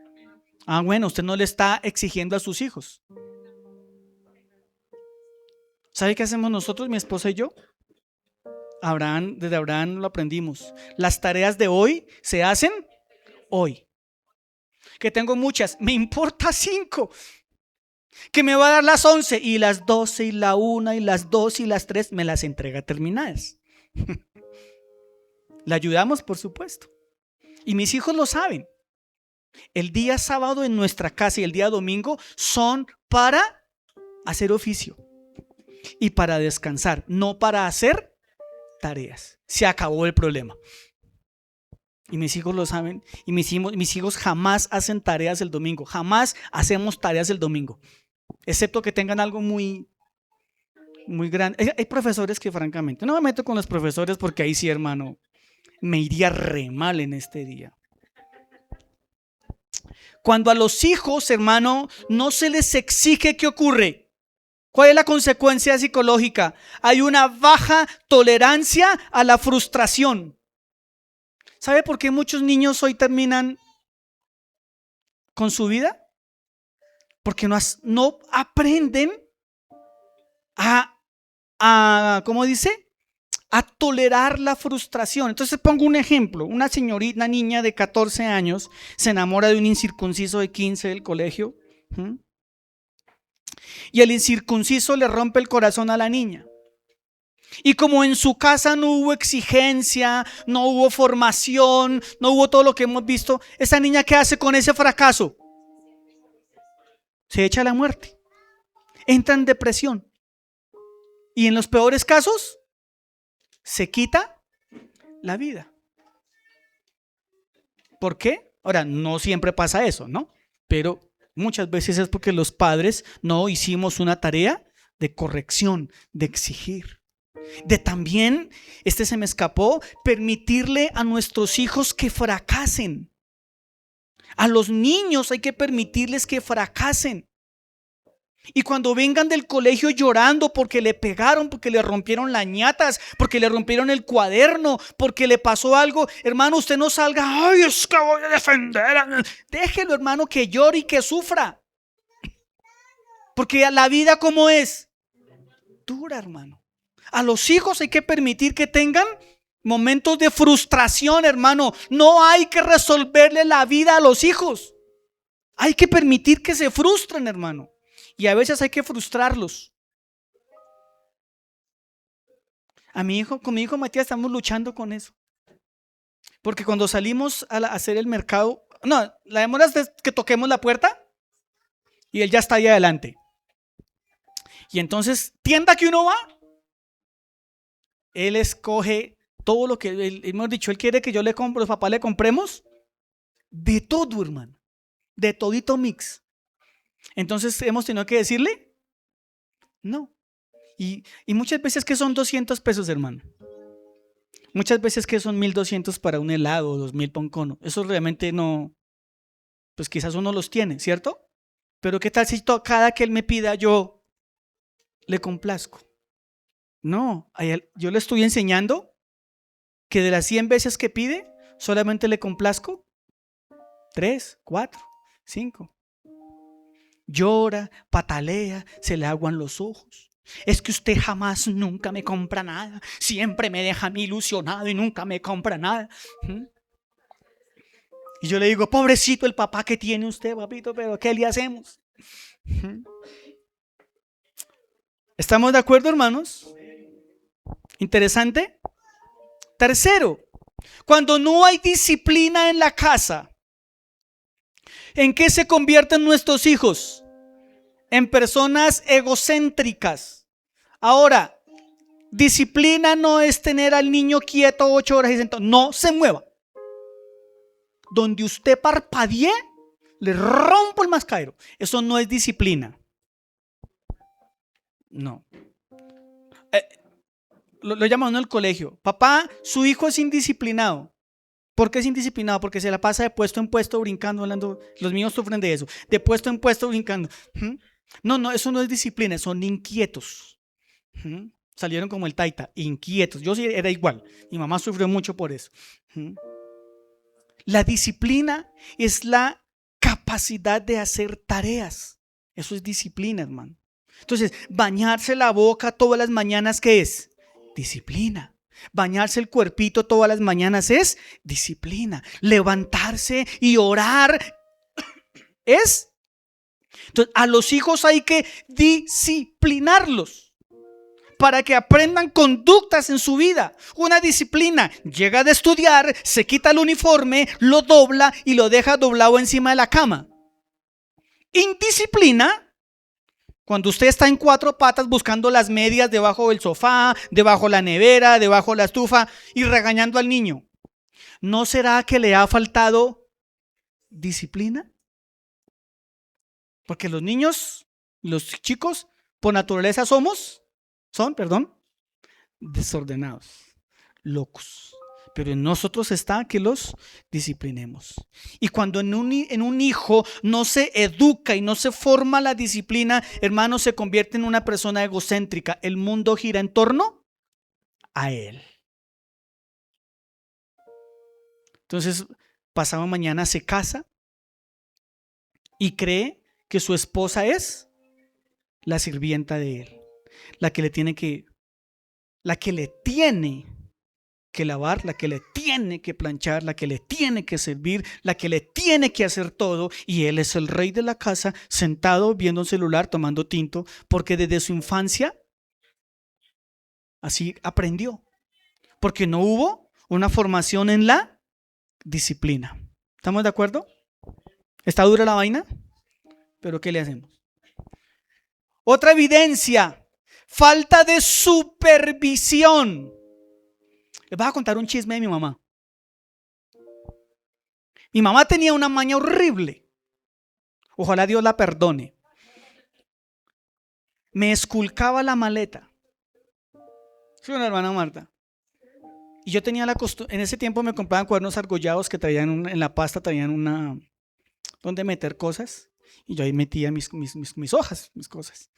S1: Bueno, usted no le está exigiendo a sus hijos. ¿Sabe qué hacemos nosotros, mi esposa y yo? Desde Abraham lo aprendimos. Las tareas de hoy se hacen hoy. Que tengo muchas, me importa 5. Que me va a dar las 11 y las 12 y la 1 y las 2 y las 3 me las entrega terminadas. Le ayudamos, por supuesto. Y mis hijos lo saben. El día sábado en nuestra casa y el día domingo son para hacer oficio y para descansar, no para hacer tareas. Se acabó el problema. Y mis hijos lo saben. Y mis hijos jamás hacen tareas el domingo. Jamás hacemos tareas el domingo. Excepto que tengan algo muy grande. Hay profesores que francamente, no me meto con los profesores porque ahí sí, hermano, me iría re mal en este día. Cuando a los hijos, hermano, no se les exige, ¿qué ocurre? ¿Cuál es la consecuencia psicológica? Hay una baja tolerancia a la frustración. ¿Sabe por qué muchos niños hoy terminan con su vida? Porque no aprenden ¿cómo dice? A tolerar la frustración. Entonces pongo un ejemplo. Una niña de 14 años se enamora de un incircunciso de 15 del colegio. Y el incircunciso le rompe el corazón a la niña. Y como en su casa no hubo exigencia, no hubo formación, no hubo todo lo que hemos visto, esa niña, ¿qué hace con ese fracaso? Se echa a la muerte. Entra en depresión. Y en los peores casos, se quita la vida. ¿Por qué? Ahora, no siempre pasa eso, ¿no? Pero muchas veces es porque los padres no hicimos una tarea de corrección, de exigir. De también, se me escapó, permitirle a nuestros hijos que fracasen. A los niños hay que permitirles que fracasen. Y cuando vengan del colegio llorando porque le pegaron, porque le rompieron las ñatas, porque le rompieron el cuaderno, porque le pasó algo, hermano, usted no salga, ay, es que voy a defender. Déjelo, hermano, que llore y que sufra. Porque la vida, ¿cómo es? Dura, hermano. A los hijos hay que permitir que tengan momentos de frustración, hermano. No hay que resolverle la vida a los hijos. Hay que permitir que se frustren, hermano. Y a veces hay que frustrarlos. Con mi hijo Matías estamos luchando con eso. Porque cuando salimos a hacer el mercado, la demora es que toquemos la puerta y él ya está ahí adelante. Y entonces, tienda que uno va, él escoge todo lo que, hemos dicho, él quiere que yo le compre, los papás le compremos de todo, hermano. De todito mix. Entonces hemos tenido que decirle no. Y muchas veces que son 200 pesos, hermano. Muchas veces que son 1,200 para un helado, 2,000 para un cono. Eso realmente no, pues quizás uno los tiene, ¿cierto? Pero qué tal si cada que él me pida yo le complazco. No, yo le estoy enseñando que de las 100 veces que pide solamente le complazco 3, 4, 5. Llora, patalea, se le aguan los ojos. Es que usted jamás, nunca me compra nada. Siempre me deja a mí ilusionado y nunca me compra nada. Y yo le digo, pobrecito el papá que tiene usted, papito, pero ¿qué le hacemos? ¿Estamos de acuerdo, hermanos? Interesante. Tercero, cuando no hay disciplina en la casa, ¿en qué se convierten nuestros hijos? En personas egocéntricas. Ahora, disciplina no es tener al niño quieto 8 horas y sentado. No se mueva. Donde usted parpadee, le rompo el mascadero. Eso no es disciplina. No. lo llama uno al colegio. Papá, su hijo es indisciplinado. ¿Por qué es indisciplinado? Porque se la pasa de puesto en puesto brincando, hablando. Los niños sufren de eso. De puesto en puesto brincando. No, eso no es disciplina, son inquietos. Salieron como el taita, inquietos. Yo sí era igual. Mi mamá sufrió mucho por eso. La disciplina es la capacidad de hacer tareas. Eso es disciplina, hermano. Entonces, bañarse la boca todas las mañanas, ¿qué es? Disciplina. Bañarse el cuerpito todas las mañanas es disciplina. Levantarse y orar es. Entonces, a los hijos hay que disciplinarlos para que aprendan conductas en su vida. Una disciplina: llega de estudiar, se quita el uniforme, lo dobla y lo deja doblado encima de la cama. Indisciplina: cuando usted está en cuatro patas buscando las medias debajo del sofá, debajo de la nevera, debajo de la estufa y regañando al niño. ¿No será que le ha faltado disciplina? Porque los niños, los chicos, por naturaleza son desordenados, locos. Pero en nosotros está que los disciplinemos. Y cuando en un hijo no se educa y no se forma la disciplina, hermano, se convierte en una persona egocéntrica. El mundo gira en torno a él. Entonces, pasado mañana se casa y cree que su esposa es la sirvienta de él, la que le tiene que lavar, la que le tiene que planchar, la que le tiene que servir, la que le tiene que hacer todo, y él es el rey de la casa, sentado viendo un celular, tomando tinto, porque desde su infancia así aprendió, porque no hubo una formación en la disciplina. ¿Estamos de acuerdo? ¿Está dura la vaina? ¿Pero qué le hacemos? Otra evidencia: falta de supervisión. Les voy a contar un chisme de mi mamá. Mi mamá tenía una maña horrible. Ojalá Dios la perdone. Me esculcaba la maleta. Soy una hermana Marta. Y yo tenía la costumbre, en ese tiempo me compraban cuadernos argollados que traían en la pasta, traían una donde meter cosas. Y yo ahí metía mis hojas, mis cosas.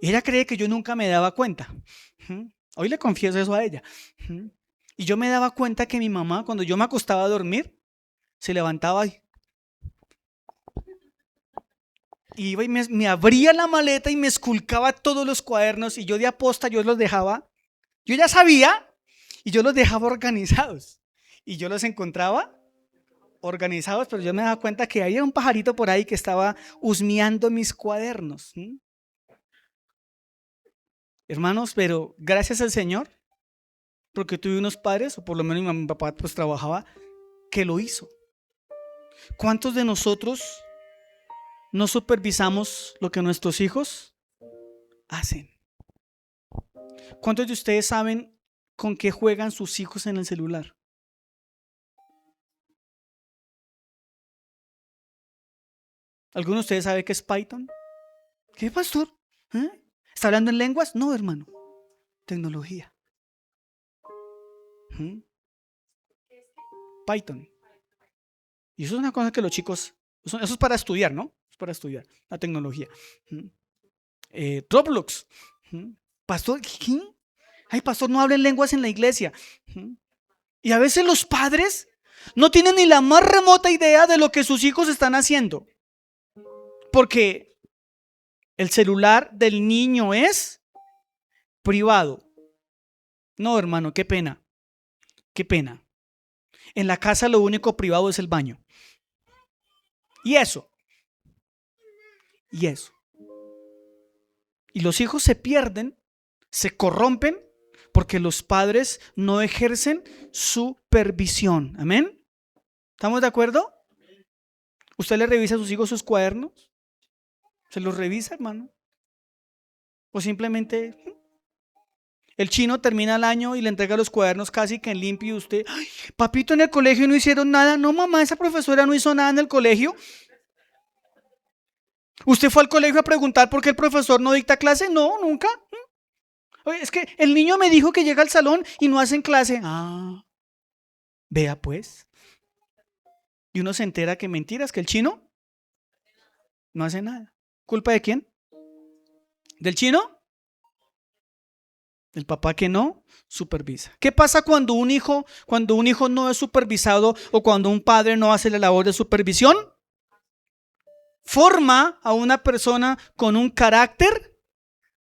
S1: Y ella cree que yo nunca me daba cuenta. Hoy le confieso eso a ella. Y yo me daba cuenta que mi mamá, cuando yo me acostaba a dormir, se levantaba y iba y me abría la maleta y me esculcaba todos los cuadernos, y yo de aposta yo los dejaba. Yo ya sabía y yo los dejaba organizados. Y yo los encontraba organizados, pero yo me daba cuenta que había un pajarito por ahí que estaba husmeando mis cuadernos. Hermanos, pero gracias al Señor, porque tuve unos padres, o por lo menos mi papá pues trabajaba, que lo hizo. ¿Cuántos de nosotros no supervisamos lo que nuestros hijos hacen? ¿Cuántos de ustedes saben con qué juegan sus hijos en el celular? ¿Alguno de ustedes sabe qué es Python? ¿Qué, pastor? ¿Está hablando en lenguas? No, hermano. Tecnología. Python. Y eso es una cosa que los chicos, eso es para estudiar, ¿no? Es para estudiar la tecnología. Roblox. Pastor, ¿qué? Ay, pastor, no hablen lenguas en la iglesia. Y a veces los padres no tienen ni la más remota idea de lo que sus hijos están haciendo, porque el celular del niño es privado. No, hermano, qué pena. Qué pena. En la casa lo único privado es el baño. Y eso. Y los hijos se pierden, se corrompen, porque los padres no ejercen supervisión. ¿Amén? ¿Estamos de acuerdo? ¿Usted le revisa a sus hijos sus cuadernos? ¿Se los revisa, hermano? ¿O simplemente el chino termina el año y le entrega los cuadernos casi que en limpio, y usted: ay, papito, en el colegio no hicieron nada? No, mamá, esa profesora no hizo nada en el colegio. ¿Usted fue al colegio a preguntar por qué el profesor no dicta clase? No, nunca. Oye, es que el niño me dijo que llega al salón y no hacen clase. Vea pues. Y uno se entera que mentiras, que el chino no hace nada. ¿Culpa de quién? ¿Del chino? El papá que no supervisa. ¿Qué pasa cuando un hijo no es supervisado o cuando un padre no hace la labor de supervisión? Forma a una persona con un carácter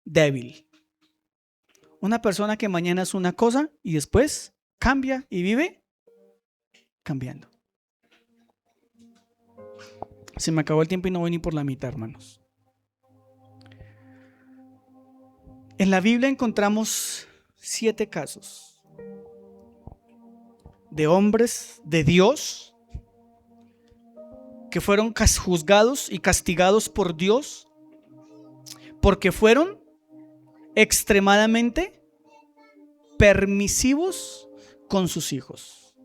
S1: débil. Una persona que mañana es una cosa y después cambia y vive cambiando. Se me acabó el tiempo y no voy ni por la mitad, hermanos. En la Biblia encontramos 7 casos de hombres de Dios que fueron juzgados y castigados por Dios porque fueron extremadamente permisivos con sus hijos.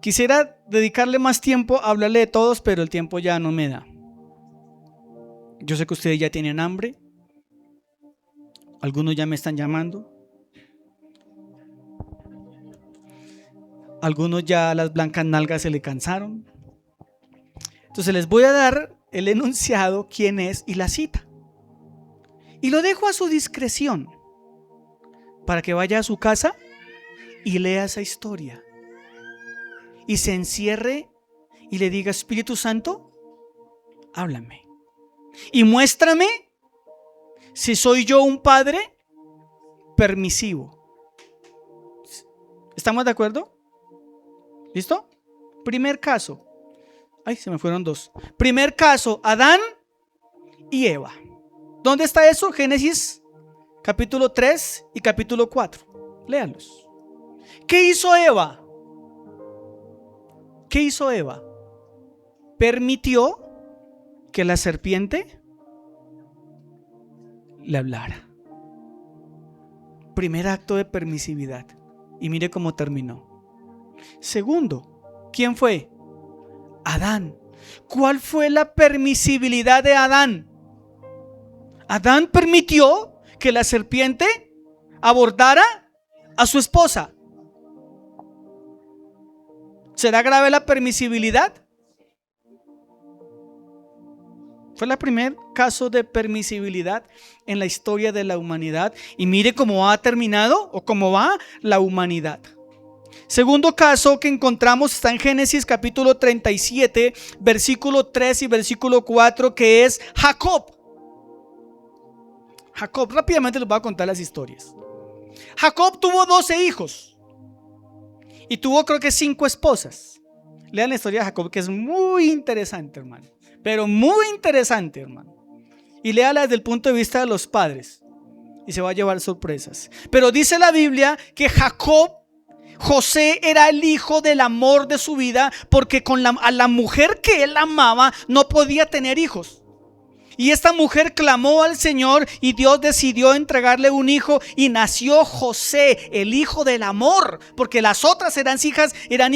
S1: Quisiera dedicarle más tiempo a hablarle de todos, pero el tiempo ya no me da. Yo sé que ustedes ya tienen hambre. Algunos ya me están llamando. Algunos ya las blancas nalgas se le cansaron. Entonces les voy a dar el enunciado, quién es y la cita. Y lo dejo a su discreción para que vaya a su casa y lea esa historia. Y se encierre y le diga: Espíritu Santo, háblame. Y muéstrame si soy yo un padre permisivo. ¿Estamos de acuerdo? ¿Listo? Primer caso. Ay, se me fueron 2. Primer caso, Adán y Eva. ¿Dónde está eso? Génesis capítulo 3 y capítulo 4. Léanlos. ¿Qué hizo Eva? ¿Qué hizo Eva? Permitió que la serpiente le hablara. Primer acto de permisividad. Y mire cómo terminó. Segundo, ¿quién fue? Adán. ¿Cuál fue la permisibilidad de Adán? Adán permitió que la serpiente abordara a su esposa. ¿Será grave la permisibilidad? Fue el primer caso de permisibilidad en la historia de la humanidad. Y mire cómo ha terminado o cómo va la humanidad. Segundo caso que encontramos está en Génesis capítulo 37, versículo 3 y versículo 4, que es Jacob. Jacob, rápidamente les voy a contar las historias. Jacob tuvo 12 hijos y tuvo, creo que, 5 esposas. Lean la historia de Jacob, que es muy interesante, hermano. Pero muy interesante, hermano. Y léala desde el punto de vista de los padres y se va a llevar sorpresas. Pero dice la Biblia que José era el hijo del amor de su vida, porque a la mujer que él amaba no podía tener hijos. Y esta mujer clamó al Señor y Dios decidió entregarle un hijo y nació José, el hijo del amor, porque las otras eran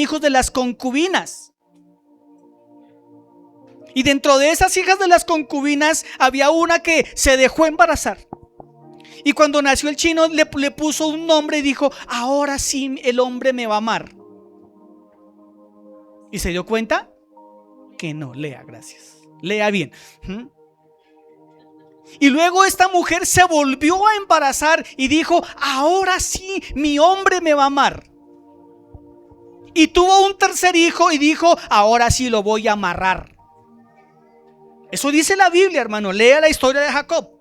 S1: hijos de las concubinas. Y dentro de esas hijas de las concubinas había una que se dejó embarazar. Y cuando nació el chino le puso un nombre y dijo: ahora sí el hombre me va a amar. Y se dio cuenta que no. Lea, gracias. Lea bien. Y luego esta mujer se volvió a embarazar y dijo: ahora sí mi hombre me va a amar. Y tuvo un tercer hijo y dijo: ahora sí lo voy a amarrar. Eso dice la Biblia, hermano. Lea la historia de Jacob.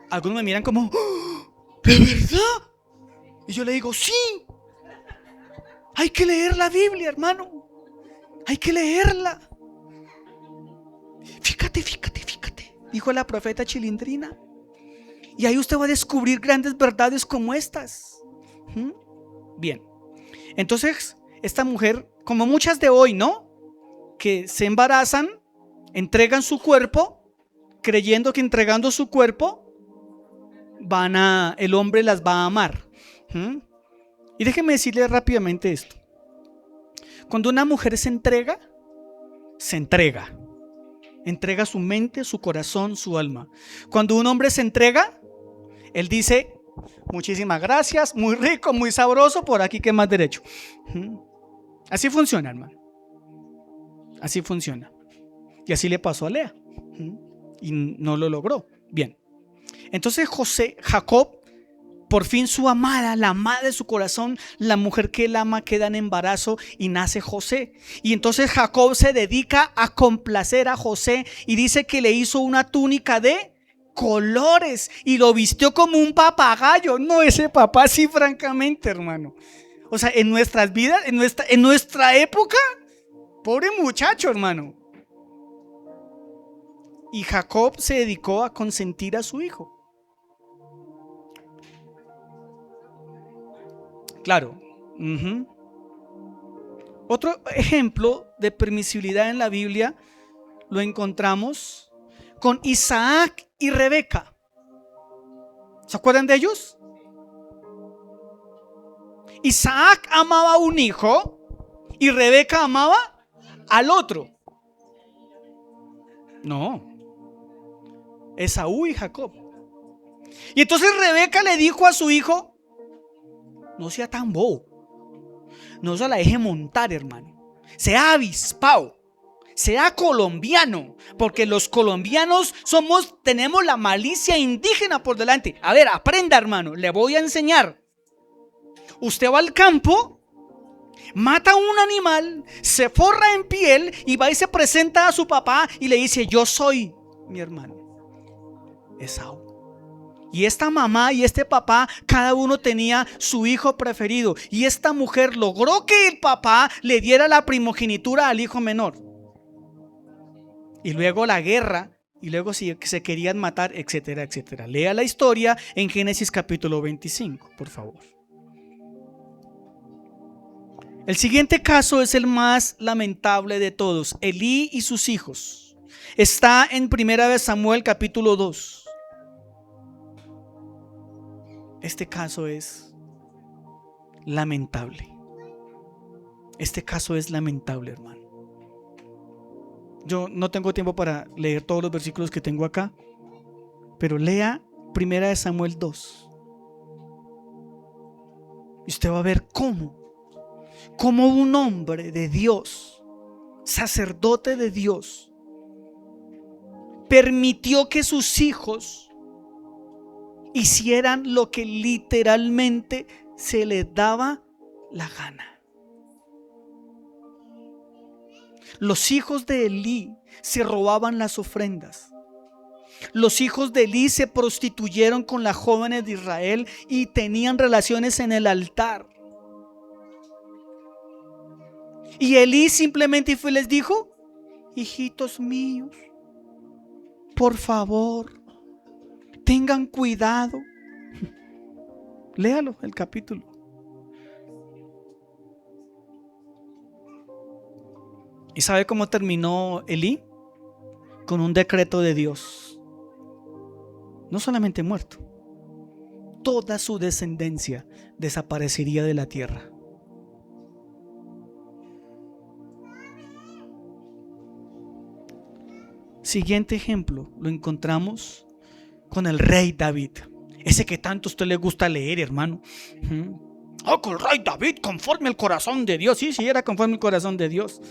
S1: Algunos me miran como: ¿de verdad? Y yo le digo: sí. Hay que leer la Biblia, hermano. Hay que leerla. Fíjate, dijo la profeta Chilindrina. Y ahí usted va a descubrir grandes verdades como estas. Bien. Entonces, esta mujer, como muchas de hoy, ¿no? Que se embarazan, entregan su cuerpo, creyendo que entregando su cuerpo el hombre las va a amar. Y déjeme decirle rápidamente esto. Cuando una mujer se entrega entrega su mente, su corazón, su alma. Cuando un hombre se entrega, Él dice, muchísimas gracias, muy rico, muy sabroso, por aquí que más derecho. Así funciona, hermano. Así funciona. Y así le pasó a Lea. Y no lo logró. Bien. Entonces Jacob, por fin su amada, la amada de su corazón, la mujer que él ama, queda en embarazo y nace José. Y entonces Jacob se dedica a complacer a José y dice que le hizo una túnica de colores y lo vistió como un papagayo. No, ese papá sí, francamente, hermano. O sea, en nuestras vidas, en nuestra época, pobre muchacho, hermano. Y Jacob se dedicó a consentir a su hijo. Claro. Otro ejemplo de permisibilidad en la Biblia lo encontramos con Isaac y Rebeca. ¿Se acuerdan de ellos? Isaac amaba a un hijo y Rebeca amaba al otro. No, Esaú y Jacob. Y entonces Rebeca le dijo a su hijo: no sea tan bobo, no se la deje montar, hermano. Sea avispado, sea colombiano, porque los colombianos tenemos la malicia indígena por delante. A ver, aprenda, hermano, le voy a enseñar. Usted va al campo, mata a un animal, se forra en piel y va y se presenta a su papá y le dice: yo soy mi hermano Esaú. Y esta mamá y este papá, cada uno tenía su hijo preferido. Y esta mujer logró que el papá le diera la primogenitura al hijo menor. Y luego la guerra, y luego se querían matar, etcétera, etcétera. Lea la historia en Génesis capítulo 25, por favor. El siguiente caso es el más lamentable de todos: Elí y sus hijos. Está en 1 Samuel capítulo 2. Este caso es lamentable. Este caso es lamentable, hermano. Yo no tengo tiempo para leer todos los versículos que tengo acá, pero lea 1 Samuel 2. Y usted va a ver cómo un hombre de Dios, sacerdote de Dios, permitió que sus hijos hicieran lo que literalmente se les daba la gana. Los hijos de Elí se robaban las ofrendas. Los hijos de Elí se prostituyeron con las jóvenes de Israel y tenían relaciones en el altar. Y Elí simplemente fue y les dijo: hijitos míos, por favor, tengan cuidado. Léalo, el capítulo. ¿Y sabe cómo terminó Elí? Con un decreto de Dios. No solamente muerto, toda su descendencia desaparecería de la tierra. Siguiente ejemplo lo encontramos con el rey David, ese que tanto a usted le gusta leer, hermano. Con el rey David, conforme al corazón de Dios. Sí, era conforme al corazón de Dios.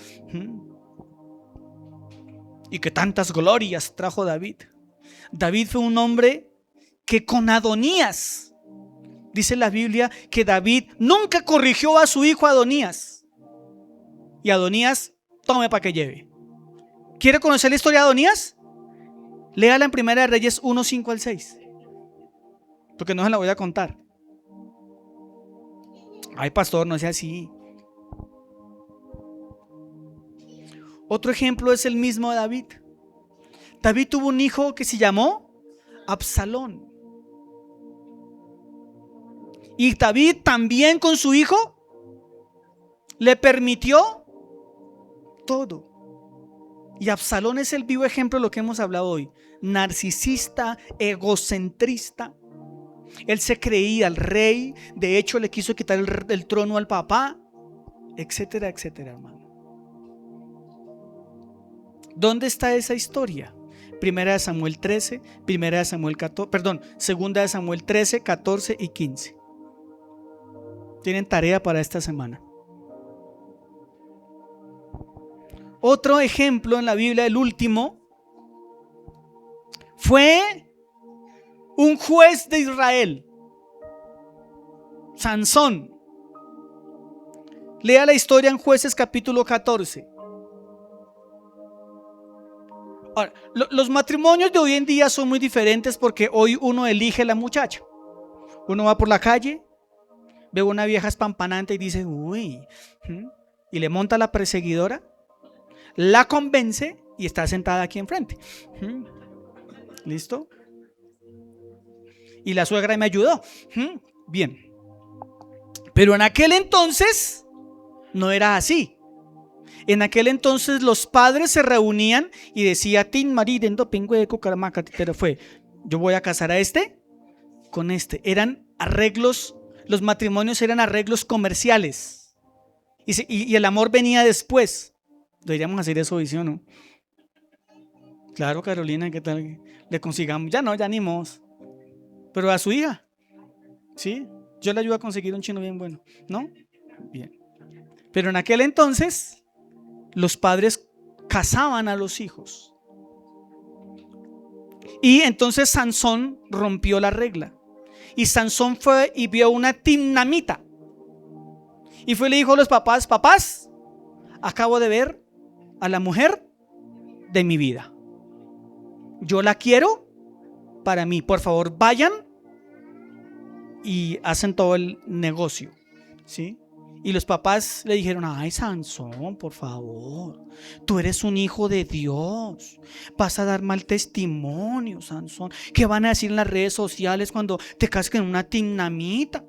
S1: Y que tantas glorias trajo David. David fue un hombre que con Adonías, dice la Biblia, que David nunca corrigió a su hijo Adonías. Y Adonías, tome para que lleve. ¿Quiere conocer la historia de Adonías? Léala en 1 Reyes 1, 5 al 6. Porque no se la voy a contar. Ay, pastor, no sea así. Otro ejemplo es el mismo de David. David tuvo un hijo que se llamó Absalón. Y David también con su hijo le permitió todo. Y Absalón es el vivo ejemplo de lo que hemos hablado hoy. Narcisista, egocentrista. Él se creía el rey. De hecho, le quiso quitar el trono al papá, etcétera, etcétera, hermano. ¿Dónde está esa historia? Primera de Samuel 13, Primera de Samuel 14, perdón, Segunda de Samuel 13, 14 y 15. Tienen tarea para esta semana. Otro ejemplo en la Biblia, el último, fue un juez de Israel, Sansón. Lea la historia en Jueces capítulo 14. Ahora, los matrimonios de hoy en día son muy diferentes porque hoy uno elige la muchacha. Uno va por la calle, ve una vieja espampanante y dice, uy, y le monta la perseguidora, la convence y está sentada aquí enfrente. ¿Listo? Y la suegra me ayudó. Bien. Pero en aquel entonces no era así. En aquel entonces los padres se reunían y decía, Tin maridendo pingüe cucaramaca titera fue. Yo voy a casar a este con este. Eran arreglos, los matrimonios eran arreglos comerciales. Y el amor venía después. Deberíamos hacer eso hoy, ¿sí o no? Claro, Carolina, ¿qué tal? Le consigamos, ya no, ya ni mos. Pero a su hija, ¿sí? Yo le ayudo a conseguir un chino bien bueno, ¿no? Bien. Pero en aquel entonces, los padres casaban a los hijos. Y entonces Sansón rompió la regla. Y Sansón fue y vio una timnamita. Y fue y le dijo a los papás, papás, acabo de ver a la mujer de mi vida. Yo la quiero para mí. Por favor, vayan y hacen todo el negocio, ¿sí? Y los papás le dijeron, ay, Sansón, por favor, tú eres un hijo de Dios, vas a dar mal testimonio, Sansón. ¿Qué van a decir en las redes sociales cuando te cases con una tinamita?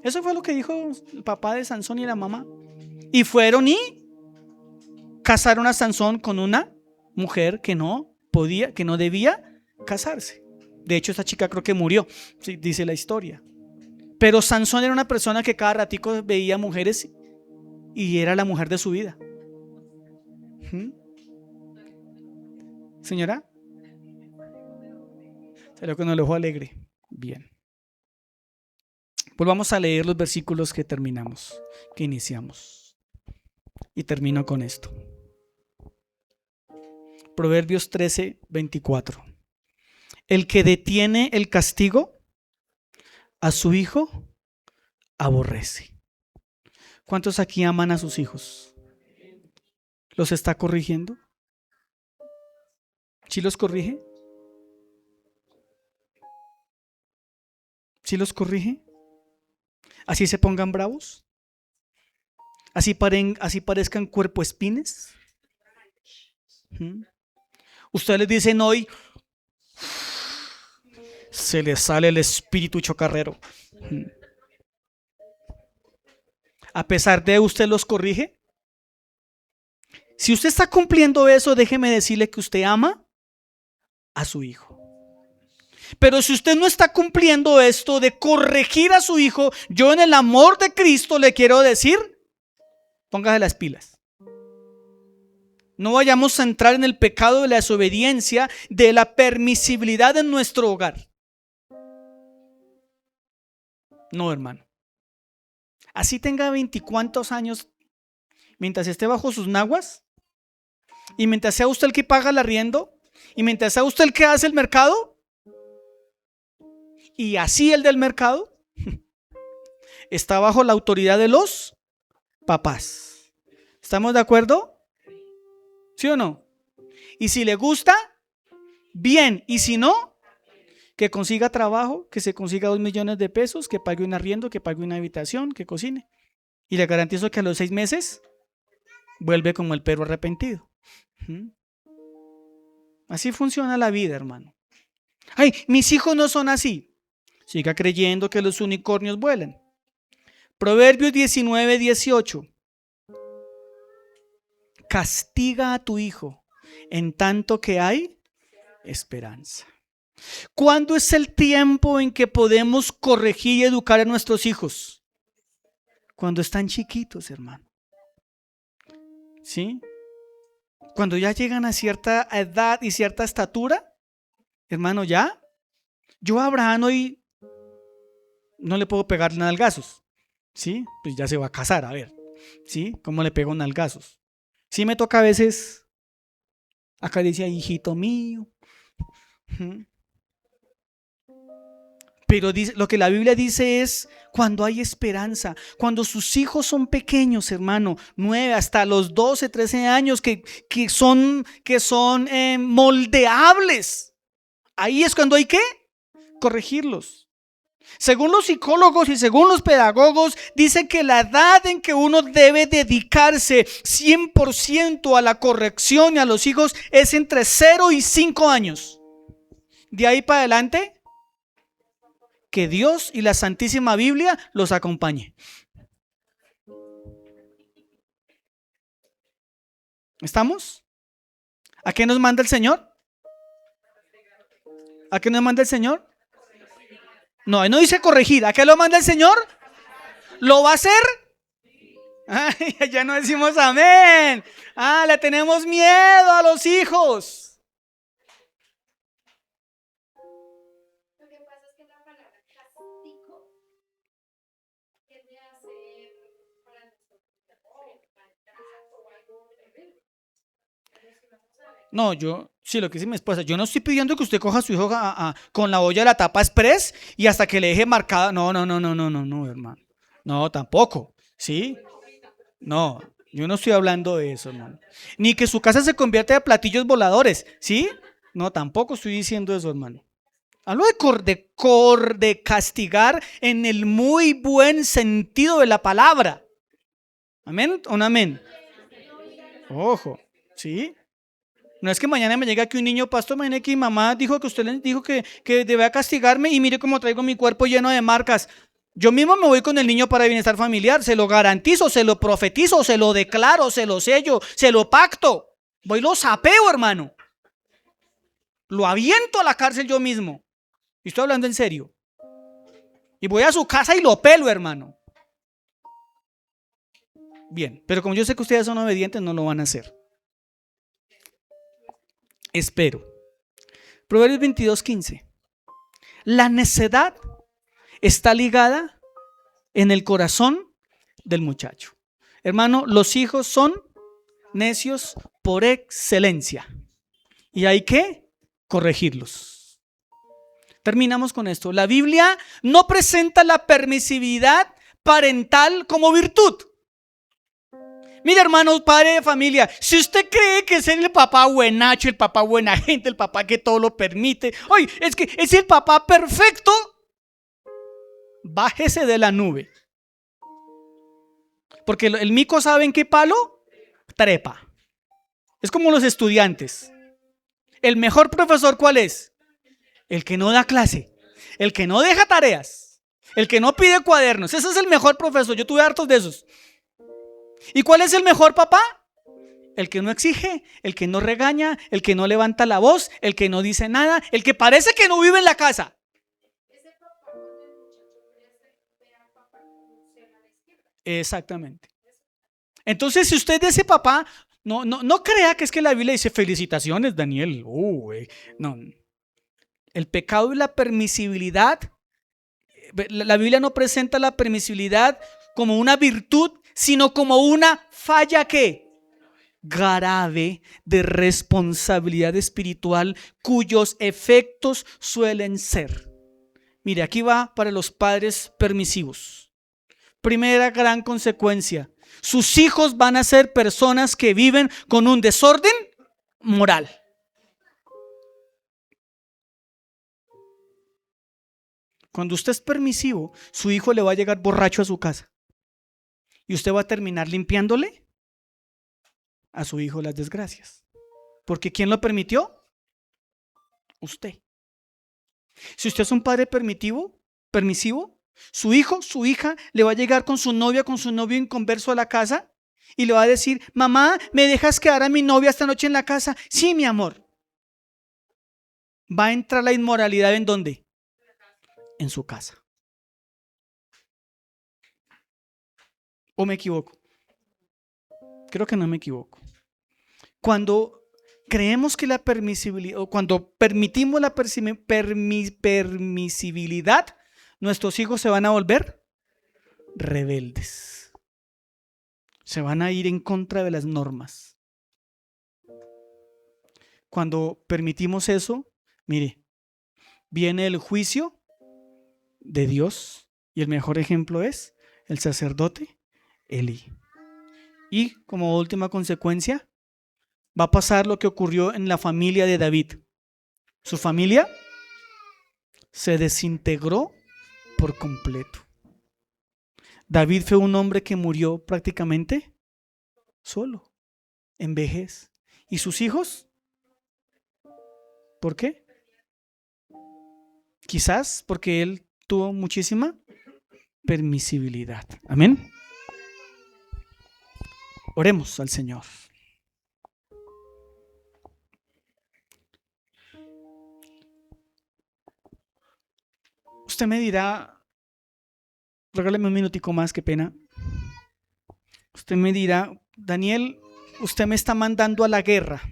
S1: Eso fue lo que dijo el papá de Sansón y la mamá. Y fueron y casaron a Sansón con una mujer que no podía, que no debía casarse. De hecho, esta chica creo que murió, sí, dice la historia. Pero Sansón era una persona que cada ratico veía mujeres y era la mujer de su vida. Señora, creo que nos dejó alegre. Bien. Volvamos a leer los versículos que terminamos, que iniciamos. Y termino con esto. Proverbios 13, 24. El que detiene el castigo a su hijo aborrece. ¿Cuántos aquí aman a sus hijos? ¿Los está corrigiendo? ¿Sí los corrige? ¿Sí los corrige? ¿Así se pongan bravos? ¿Así parezcan cuerpoespines? Ustedes les dicen hoy, se les sale el espíritu chocarrero. A pesar de usted los corrige. Si usted está cumpliendo eso, déjeme decirle que usted ama a su hijo. Pero si usted no está cumpliendo esto de corregir a su hijo, yo en el amor de Cristo le quiero decir, póngase las pilas. No vayamos a entrar en el pecado de la desobediencia, de la permisibilidad en nuestro hogar. No, hermano. Así tenga 20 y cuantos años, mientras esté bajo sus naguas, y mientras sea usted el que paga el arriendo, y mientras sea usted el que hace el mercado, y así el del mercado, está bajo la autoridad de los papás. ¿Estamos de acuerdo? ¿Sí o no? Y si le gusta, bien. Y si no, que consiga trabajo, que se consiga 2 millones de pesos, que pague un arriendo, que pague una habitación, que cocine. Y le garantizo que a los 6 meses vuelve como el perro arrepentido. Así funciona la vida, hermano. Ay, mis hijos no son así. Siga creyendo que los unicornios vuelan. Proverbios 19, 18. Castiga a tu hijo en tanto que hay esperanza. ¿Cuándo es el tiempo en que podemos corregir y educar a nuestros hijos? Cuando están chiquitos, hermano. ¿Sí? cuando ya llegan a cierta edad y cierta estatura, hermano, ya, yo a Abraham hoy no le puedo pegar nalgazos, ¿sí? Pues ya se va a casar, a ver, ¿sí? ¿Cómo le pego nalgazos? Sí me toca a veces acariciar, hijito mío. Pero dice, lo que la Biblia dice es cuando hay esperanza, cuando sus hijos son pequeños, hermano, 9 hasta los 12, 13 años, que son moldeables. Ahí es cuando hay que corregirlos. Según los psicólogos y según los pedagogos, dicen que la edad en que uno debe dedicarse 100% a la corrección y a los hijos es entre 0 y 5 años. De ahí para adelante, que Dios y la Santísima Biblia los acompañe. ¿Estamos? ¿A qué nos manda el Señor? ¿A qué nos manda el Señor? No, no dice corregir. ¿A qué lo manda el Señor? ¿Lo va a hacer? Ay, ya no decimos amén. Le tenemos miedo a los hijos. No, sí, lo que dice mi esposa, yo no estoy pidiendo que usted coja a su hijo con la olla de la tapa express y hasta que le deje marcada. No, no, no, no, no, no, no, hermano. No, tampoco. ¿Sí? No, yo no estoy hablando de eso, hermano. Ni que su casa se convierta en platillos voladores. ¿Sí? No, tampoco estoy diciendo eso, hermano. Hablo de castigar en el muy buen sentido de la palabra. ¿Amén o no amén? Ojo, ¿sí? No es que mañana me llegue aquí un niño, pastor, mañana que mi mamá dijo que usted le dijo que debía castigarme y mire cómo traigo mi cuerpo lleno de marcas. Yo mismo me voy con el niño para el bienestar familiar, se lo garantizo, se lo profetizo, se lo declaro, se lo sello, se lo pacto. Voy y lo sapeo, hermano. Lo aviento a la cárcel yo mismo. Y estoy hablando en serio. Y voy a su casa y lo pelo, hermano. Bien, pero como yo sé que ustedes son obedientes, no lo van a hacer. Espero. Proverbios 22:15. La necedad está ligada en el corazón del muchacho. Hermano, los hijos son necios por excelencia y hay que corregirlos. Terminamos con esto. La Biblia no presenta la permisividad parental como virtud. Mira, hermanos, padre de familia, si usted cree que es el papá buenacho, el papá buena gente, el papá que todo lo permite, oye, es que es el papá perfecto, bájese de la nube. Porque el mico, ¿sabe en qué palo? Trepa. Es como los estudiantes. ¿El mejor profesor cuál es? El que no da clase, el que no deja tareas, el que no pide cuadernos. Ese es el mejor profesor. Yo tuve hartos de esos. ¿Y cuál es el mejor papá? El que no exige, el que no regaña, el que no levanta la voz, el que no dice nada, el que parece que no vive en la casa. Exactamente. Entonces, si usted es de ese papá, no crea que es que la Biblia dice felicitaciones, Daniel. No. El pecado y la permisibilidad, la Biblia no presenta la permisibilidad como una virtud, sino como una falla que grave de responsabilidad espiritual cuyos efectos suelen ser. Mire, aquí va para los padres permisivos. Primera gran consecuencia: sus hijos van a ser personas que viven con un desorden moral. Cuando usted es permisivo, su hijo le va a llegar borracho a su casa y usted va a terminar limpiándole a su hijo las desgracias. Porque ¿quién lo permitió? Usted. Si usted es un padre permisivo, su hijo, su hija le va a llegar con su novia, con su novio inconverso a la casa y le va a decir: mamá, ¿me dejas quedar a mi novia esta noche en la casa? Sí, mi amor. Va a entrar la inmoralidad ¿en dónde? En su casa. ¿O me equivoco? Creo que no me equivoco. Cuando creemos que la permisibilidad, o cuando permitimos la permisibilidad, nuestros hijos se van a volver rebeldes. Se van a ir en contra de las normas. Cuando permitimos eso, mire, viene el juicio de Dios, y el mejor ejemplo es el sacerdote Elí. Y como última consecuencia, va a pasar lo que ocurrió en la familia de David. Su familia se desintegró por completo. David fue un hombre que murió prácticamente solo, en vejez. ¿Y sus hijos? ¿Por qué? Quizás porque él tuvo muchísima permisibilidad. Amén. Oremos al Señor. Usted me dirá, regáleme un minutico más, qué pena. Usted me dirá, Daniel, usted me está mandando a la guerra.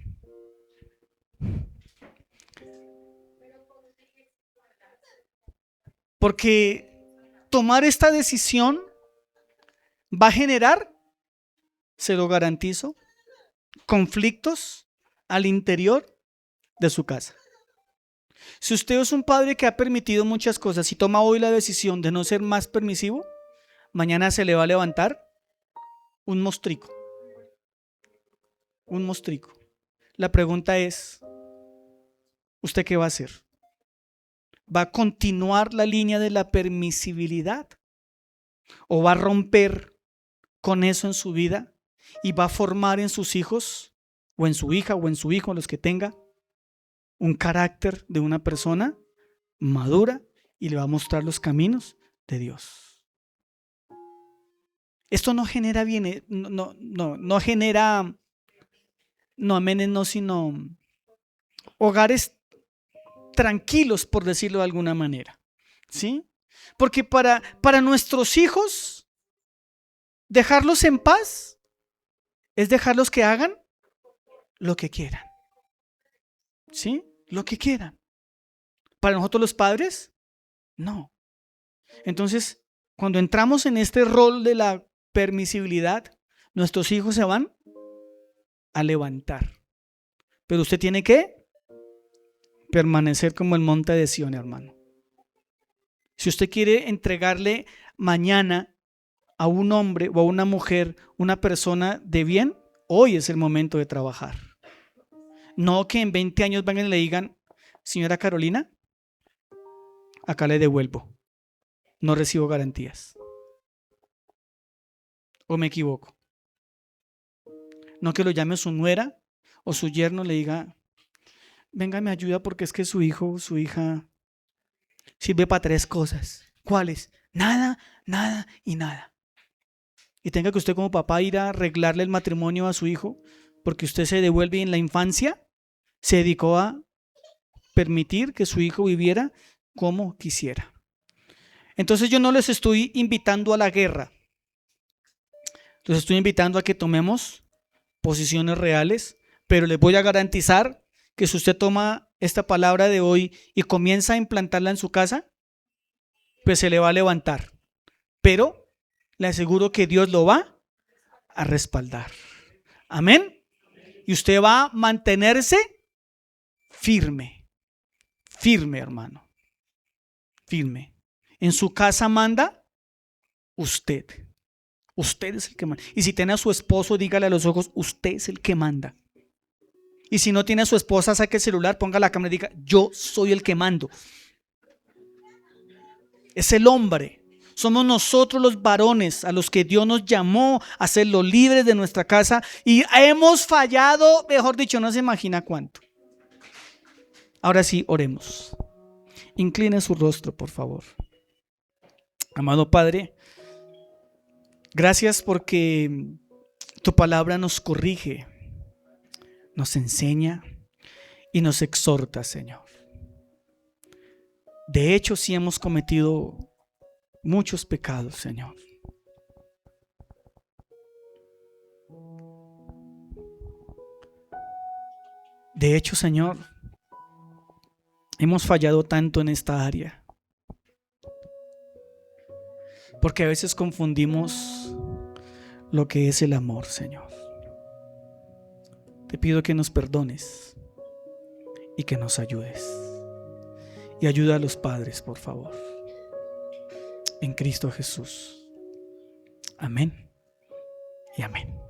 S1: Porque tomar esta decisión va a generar, se lo garantizo, conflictos al interior de su casa. Si usted es un padre que ha permitido muchas cosas y toma hoy la decisión de no ser más permisivo, mañana se le va a levantar un mostrico. Un mostrico. La pregunta es, ¿usted qué va a hacer? ¿Va a continuar la línea de la permisibilidad? ¿O va a romper con eso en su vida y va a formar en sus hijos, o en su hija, o en su hijo, los que tenga, un carácter de una persona madura y le va a mostrar los caminos de Dios? Esto no genera no genera, no amenes, no, sino hogares tranquilos, por decirlo de alguna manera, ¿sí? Porque para nuestros hijos, dejarlos en paz es dejarlos que hagan lo que quieran, ¿sí? Lo que quieran. Para nosotros los padres, no. Entonces, cuando entramos en este rol de la permisibilidad, nuestros hijos se van a levantar. Pero usted tiene que permanecer como el monte de Sión, hermano. Si usted quiere entregarle mañana a un hombre o a una mujer, una persona de bien, hoy es el momento de trabajar. No que en 20 años vengan y le digan, señora Carolina, acá le devuelvo. No recibo garantías. ¿O me equivoco? No que lo llame su nuera o su yerno, le diga, venga, me ayuda porque es que su hijo o su hija sirve para 3 cosas. ¿Cuáles? Nada, nada y nada. Y tenga que usted como papá ir a arreglarle el matrimonio a su hijo porque usted se devuelve y en la infancia se dedicó a permitir que su hijo viviera como quisiera. Entonces yo no les estoy invitando a la guerra. Les estoy invitando a que tomemos posiciones reales, pero les voy a garantizar que si usted toma esta palabra de hoy y comienza a implantarla en su casa, pues se le va a levantar. Pero le aseguro que Dios lo va a respaldar. Amén. Y usted va a mantenerse firme. Firme, hermano. Firme. En su casa manda usted. Usted es el que manda. Y si tiene a su esposo, dígale a los ojos, usted es el que manda. Y si no tiene a su esposa, saque el celular, ponga la cámara y diga, yo soy el que mando. Es el hombre. Somos nosotros los varones a los que Dios nos llamó a ser los líderes de nuestra casa y hemos fallado, mejor dicho, no se imagina cuánto. Ahora sí, oremos. Incline su rostro, por favor. Amado Padre, gracias porque tu palabra nos corrige, nos enseña y nos exhorta, Señor. De hecho, sí hemos cometido muchos pecados, Señor. De hecho, Señor, hemos fallado tanto en esta área, porque a veces confundimos lo que es el amor, Señor. Te pido que nos perdones y que nos ayudes. Y ayuda a los padres, por favor. En Cristo Jesús. Amén y amén.